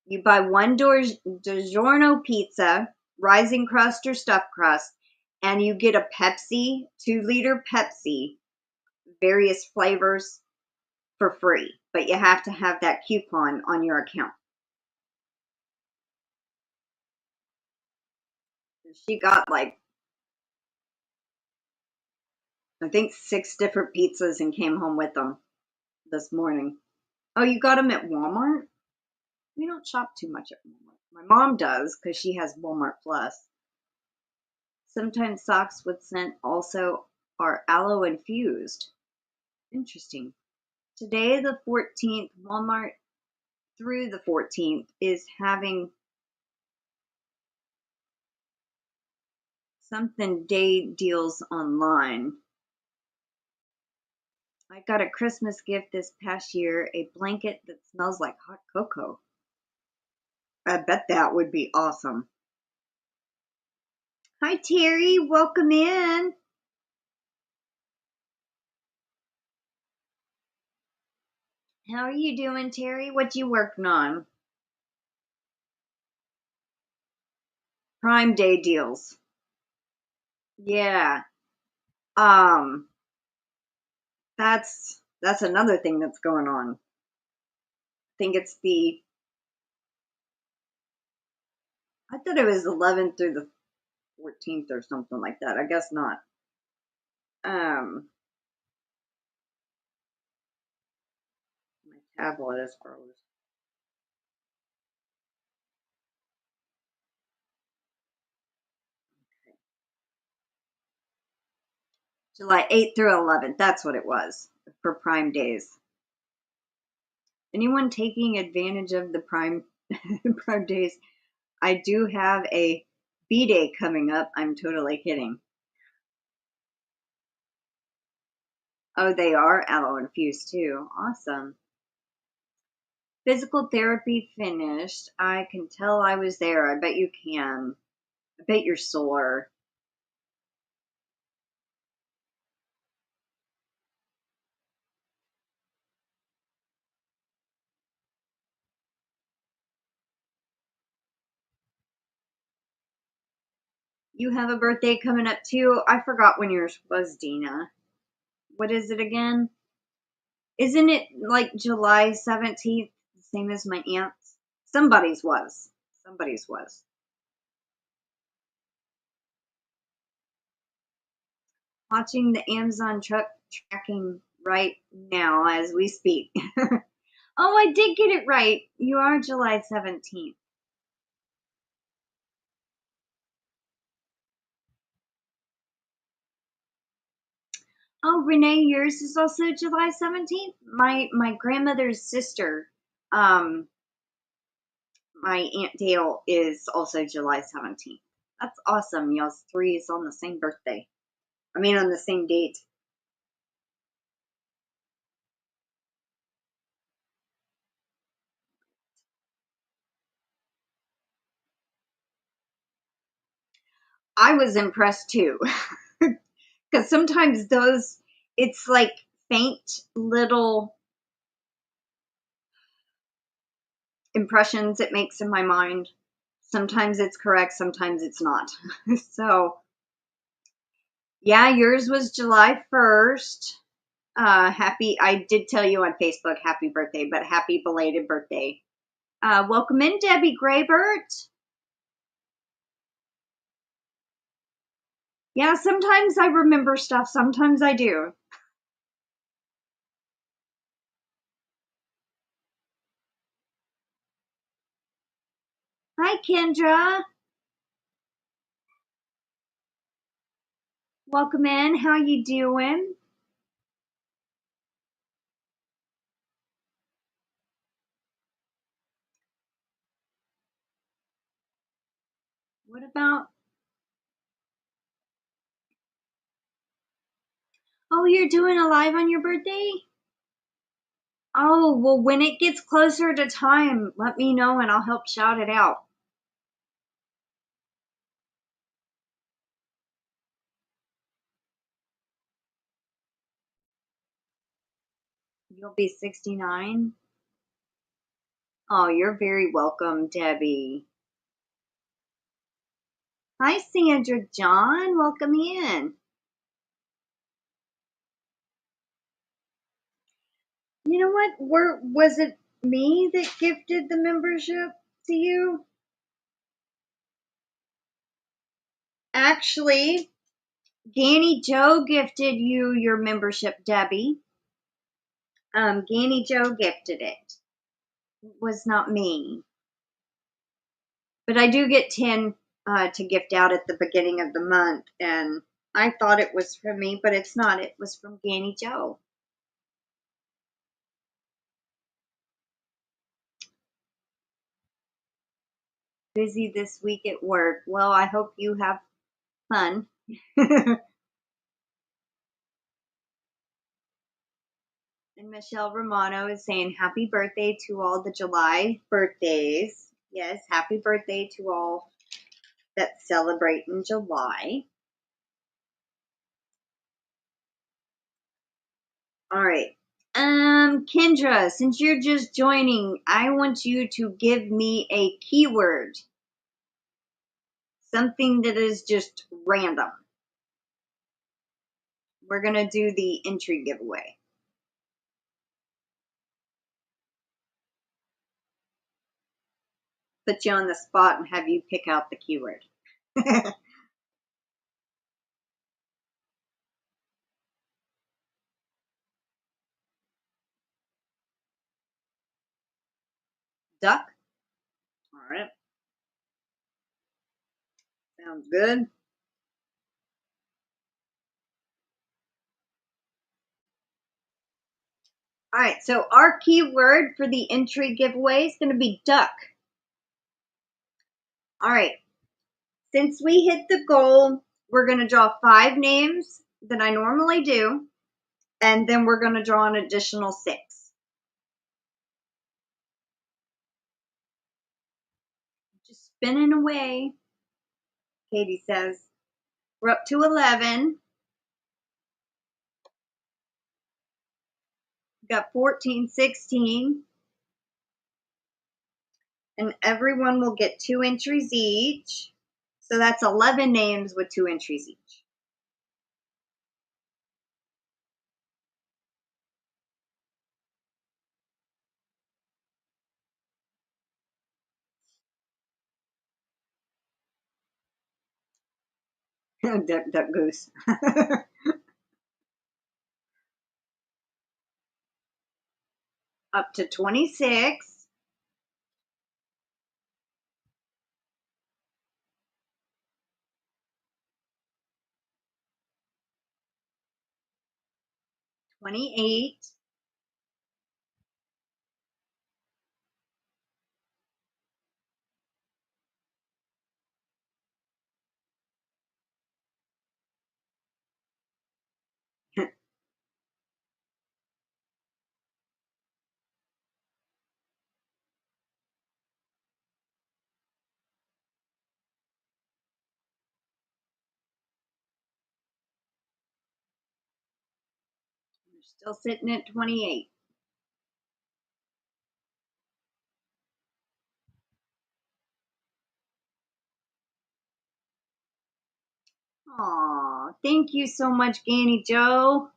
You buy one DiGiorno pizza, rising crust or stuffed crust, and you get a Pepsi, 2-liter Pepsi, various flavors for free. But you have to have that coupon on your account. She got like, I think 6 different pizzas and came home with them this morning. Oh, you got them at Walmart? We don't shop too much at Walmart. My mom does because she has Walmart Plus. Sometimes socks with scent also are aloe infused. Interesting. Today, the 14th, Walmart through the 14th is having something day deals online. I got a Christmas gift this past year, a blanket that smells like hot cocoa. I bet that would be awesome. Hi, Terry. Welcome in. How are you doing, Terry? What you working on? Prime Day deals. Yeah. That's another thing that's going on. I think it's I thought it was 11th through the 14th or something like that. I guess not. My tablet is froze. Okay. July 8th through 11th. That's what it was for Prime Days. Anyone taking advantage of the Prime Days? I do have a B-Day coming up. I'm totally kidding. Oh, they are aloe infused too. Awesome. Physical therapy finished. I can tell I was there. I bet you can. I bet you're sore. You have a birthday coming up too. I forgot when yours was, Dina. What is it again? Isn't it like July 17th, the same as my aunt's? Somebody's was. Somebody's was. Watching the Amazon truck tracking right now as we speak. Oh, I did get it right. You are July 17th. Oh, Renee, yours is also July 17th? My grandmother's sister, my Aunt Dale, is also July 17th. That's awesome. Y'all's 3 is on the same birthday. I mean, on the same date. I was impressed too. Because sometimes it's like faint little impressions it makes in my mind. Sometimes it's correct, sometimes it's not. So, yeah, yours was July 1st. I did tell you on Facebook, happy birthday, but happy belated birthday. Welcome in, Debbie Graybert. Yeah, sometimes I remember stuff, sometimes I do. Hi, Kendra. Welcome in. How you doing? What about... Oh, you're doing a live on your birthday? Oh, well, when it gets closer to time, let me know and I'll help shout it out. You'll be 69? Oh, you're very welcome, Debbie. Hi, Sandra John. Welcome in. You know what? Was it me that gifted the membership to you? Actually, GanniJo gifted you your membership, Debbie. GanniJo gifted it. It was not me. But I do get 10 to gift out at the beginning of the month, and I thought it was from me, but it's not. It was from GanniJo. Busy this week at work. Well, I hope you have fun. And Michelle Romano is saying happy birthday to all the July birthdays. Yes, happy birthday to all that celebrate in July. All right. Kendra, since you're just joining, I want you to give me a keyword. Something that is just random. We're going to do the entry giveaway. Put you on the spot and have you pick out the keyword. Duck? All right. Sounds good. All right, so our keyword for the entry giveaway is going to be duck. All right, since we hit the goal, we're going to draw 5 names that I normally do, and then we're going to draw an additional 6. Just spinning away, Katie says. We're up to 11. We've got 14, 16. And everyone will get 2 entries each. So that's 11 names with 2 entries each. Duck, duck, goose. Up to 26. $28. We're still sitting at 28. Aw, thank you so much, GanniJo.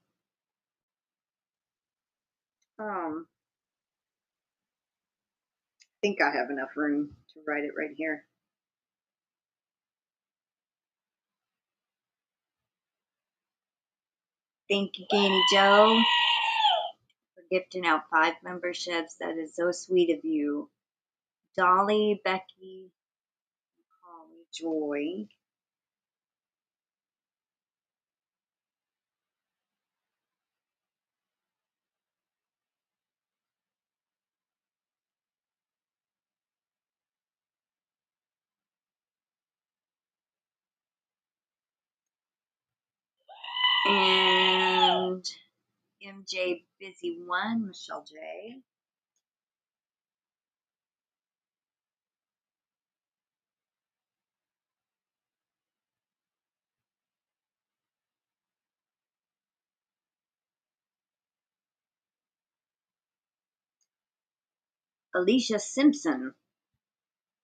I think I have enough room to write it right here. Thank you, GanniJo, for gifting out 5 memberships. That is so sweet of you. Dolly, Becky, Holly, Joy. And MJ Busy One, MichelleJ. Alicia Simpson.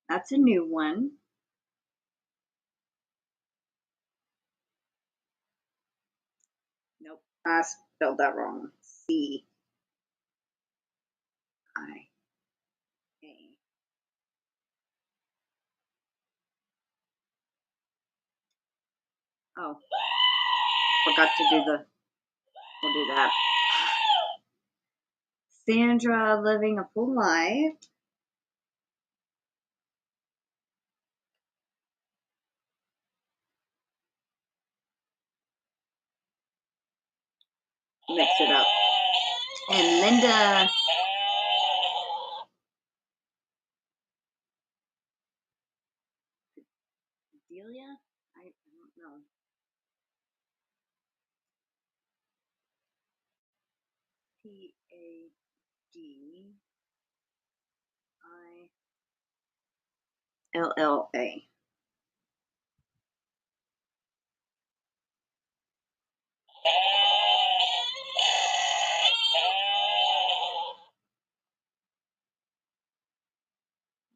That's a new one. Nope, I spelled that wrong. C-I-A. Oh, forgot to do the, we'll do that. Sandra Living a Full Life. Mix it up. And Linda. Delia? I don't know. P-A-D-I-L-L-A.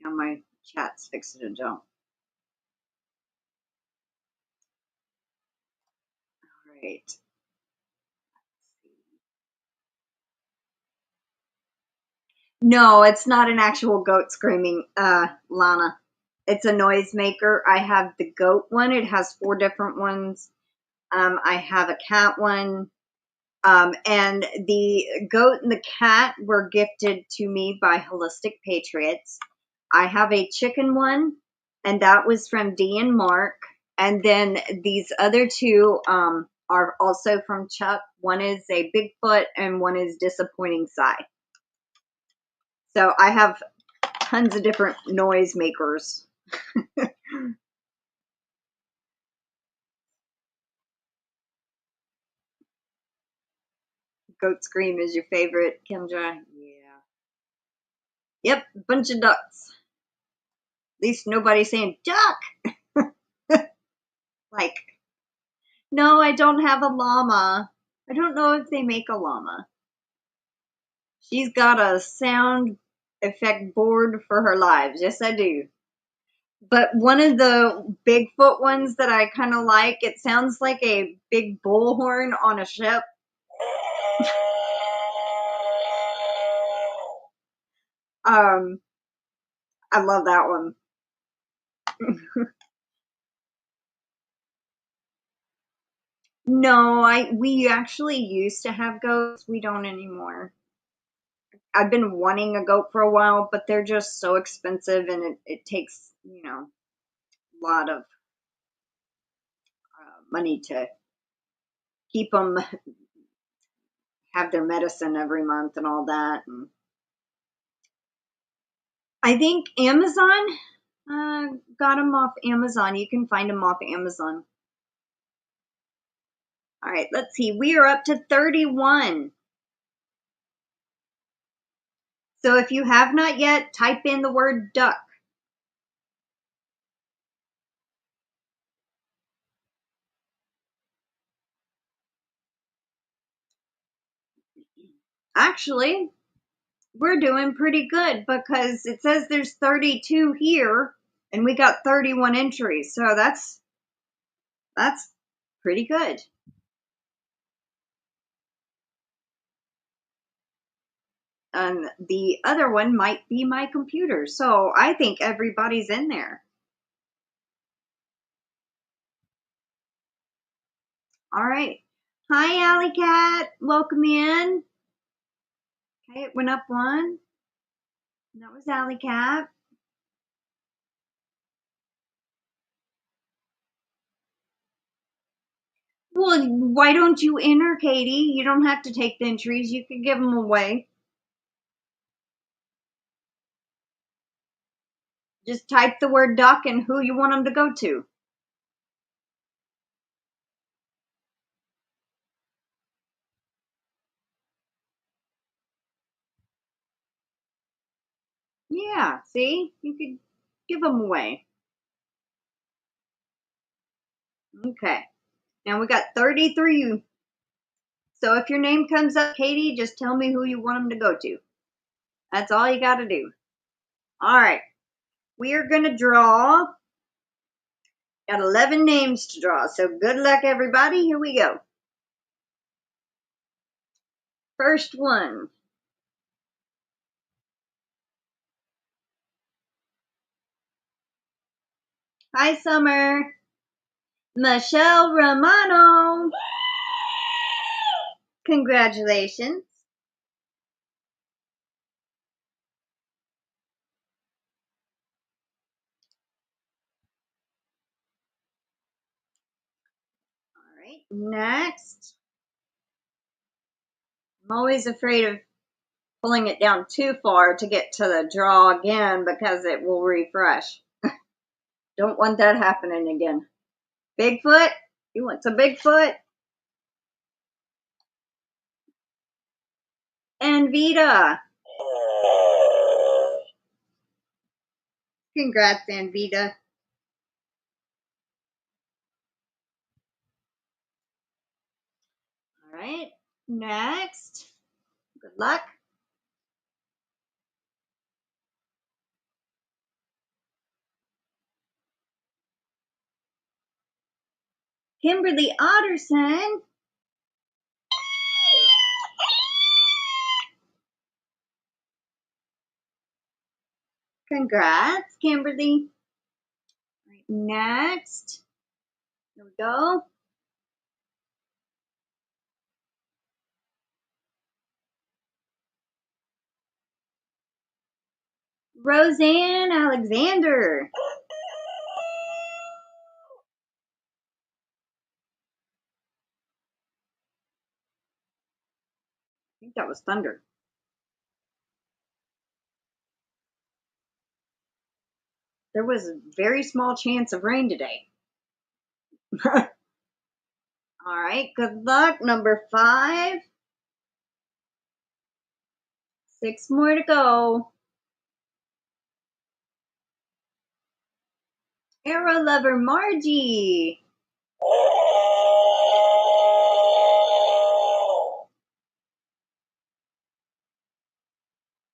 Now my chat's fixing to jump. All right. No, it's not an actual goat screaming, Lana. It's a noise maker. I have the goat one. It has 4 different ones. I have a cat one. And the goat and the cat were gifted to me by Holistic Patriots. I have a chicken one, and that was from Dee and Mark. And then these other 2 are also from Chuck. One is a Bigfoot, and one is Disappointing Sigh. So I have tons of different noise makers. Goat scream is your favorite, KimG? Yeah. Yep, bunch of ducks. At least nobody's saying duck. Like, no, I don't have a llama. I don't know if they make a llama. She's got a sound effect board for her lives. Yes, I do. But one of the Bigfoot ones that I kind of like, it sounds like a big bullhorn on a ship. I love that one. No, we actually used to have goats. We don't anymore. I've been wanting a goat for a while, but they're just so expensive, and it takes, a lot of money to keep them, have their medicine every month and all that. And I think Amazon got them off Amazon. You can find them off Amazon. All right, let's see. We are up to 31. So if you have not yet, type in the word duck. Actually, we're doing pretty good because it says there's 32 here and we got 31 entries. So that's pretty good. And the other one might be my computer. So I think everybody's in there. All right. Hi, Alley Cat. Welcome in. Okay, it went up 1. That was Alley Cat. Well, why don't you enter, Katie? You don't have to take the entries. You could give them away. Just type the word duck and who you want them to go to. Yeah, see? You could give them away. Okay. Now we got 33. So if your name comes up, Katie, just tell me who you want them to go to. That's all you got to do. All right. We are going to draw. Got 11 names to draw. So good luck, everybody. Here we go. First one. Hi, Summer. Michelle Romano. Congratulations. All right, next. I'm always afraid of pulling it down too far to get to the draw again because it will refresh. Don't want that happening again. Bigfoot? You want some Bigfoot? And Vita. Congrats, Anvita. All right, next. Good luck. Kimberly Otterson. Congrats, Kimberly. All right, next. Here we go. RoseannAlexander. I think that was thunder. There was a very small chance of rain today. All right, good luck. Number 5. 6 more to go. Arrow lover Margie.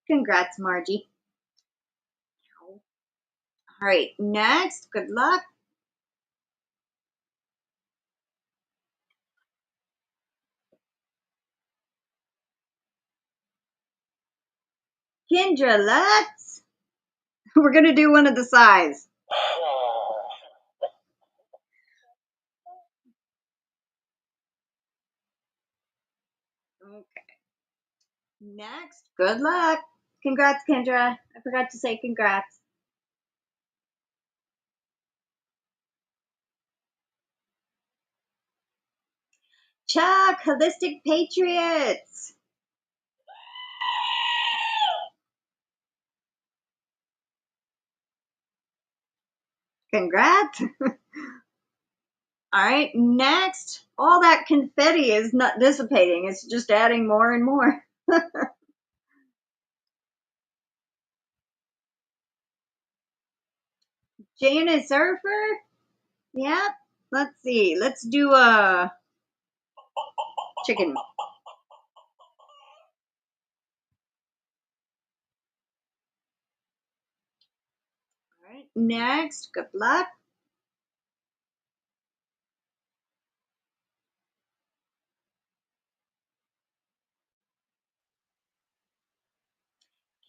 Congrats, Margie. All right, next. Good luck. Kendra Lutz. We're going to do one of the size. Okay. Next. Good luck. Congrats, Kendra. I forgot to say congrats. Chuck, Holistic Patriots. Congrats. All right, next. All that confetti is not dissipating. It's just adding more and more. Jana Surfer? Yep. Let's see. Let's do a chicken. All right, next. Good luck.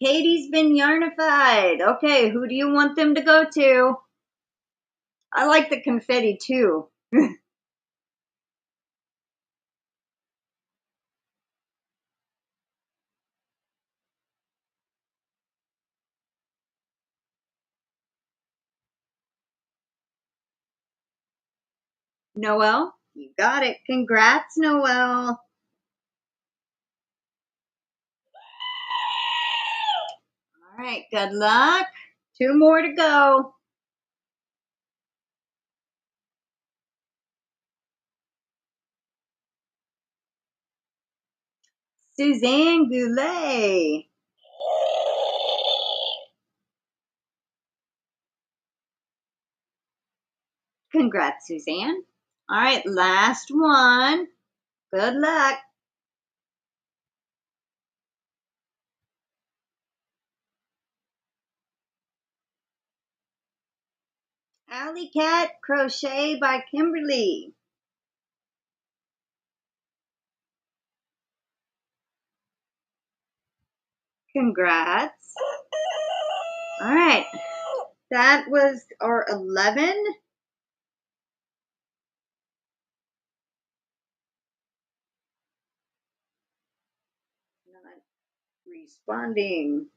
Katie's been yarnified. Okay, who do you want them to go to? I like the confetti too. Noelle, you got it. Congrats, Noelle. All right, good luck. 2 more to go. Suzanne Goulet. Congrats, Suzanne. All right, last one. Good luck. Alley Cat Crochet by Kimberly. Congrats. All right. That was our 11. Not responding.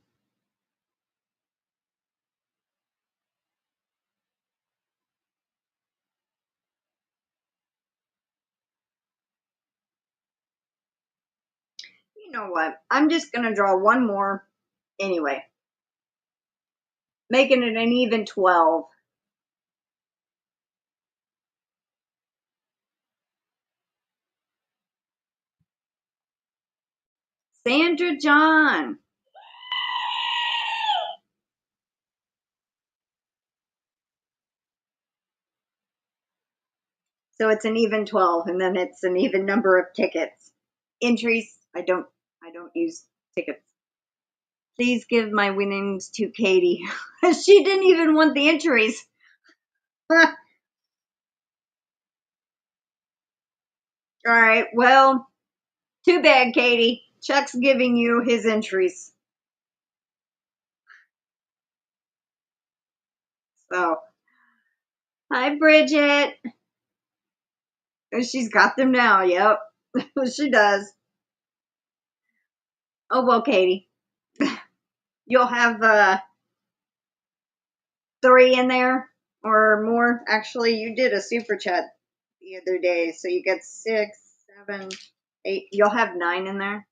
You know what? I'm just going to draw one more anyway. Making it an even 12. Sandra John. So it's an even 12, and then it's an even number of tickets. Entries, I don't use tickets. Please give my winnings to Katie. She didn't even want the entries. All right, well, too bad, Katie. Chuck's giving you his entries. So, hi, Bridget. She's got them now. Yep, she does. Oh, well, Katie. You'll have 3 in there or more. Actually, you did a super chat the other day, so you get 6, 7, 8. You'll have 9 in there.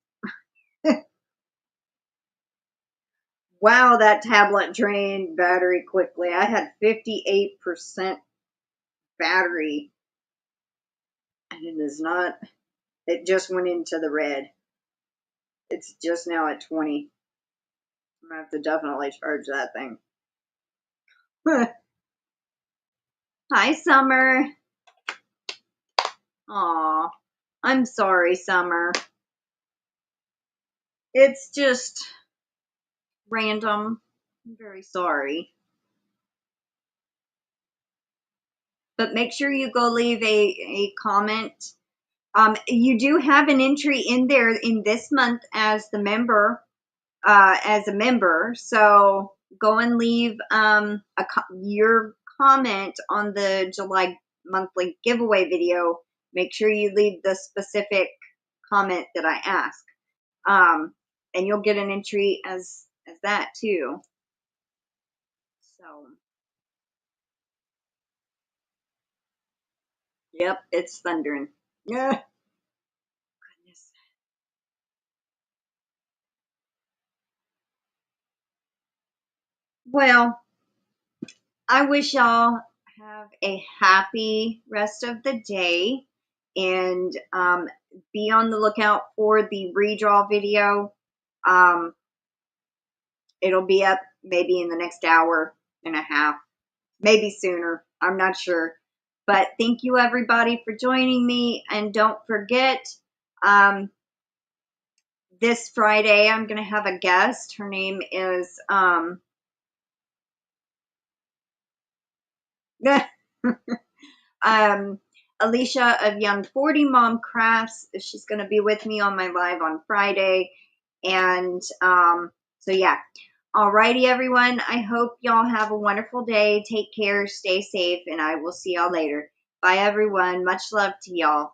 Wow, that tablet drained battery quickly. I had 58% battery, and it is not. It just went into the red. It's just now at 20. I'm gonna have to definitely charge that thing. Hi, Summer. Aw, I'm sorry, Summer. It's just random. I'm very sorry. But make sure you go leave a comment. You do have an entry in there in this month as the member, as a member. So go and leave your comment on the July monthly giveaway video. Make sure you leave the specific comment that I ask. And you'll get an entry as that too. So, yep, it's thundering. Yeah. Goodness. Well, I wish y'all have a happy rest of the day, and be on the lookout for the redraw video. It'll be up maybe in the next hour and a half, maybe sooner. I'm not sure. But thank you, everybody, for joining me. And don't forget, this Friday, I'm going to have a guest. Her name is Alicia of Young 40 Mom Crafts. She's going to be with me on my live on Friday. And so, yeah. Alrighty, everyone. I hope y'all have a wonderful day. Take care. Stay safe. And I will see y'all later. Bye, everyone. Much love to y'all.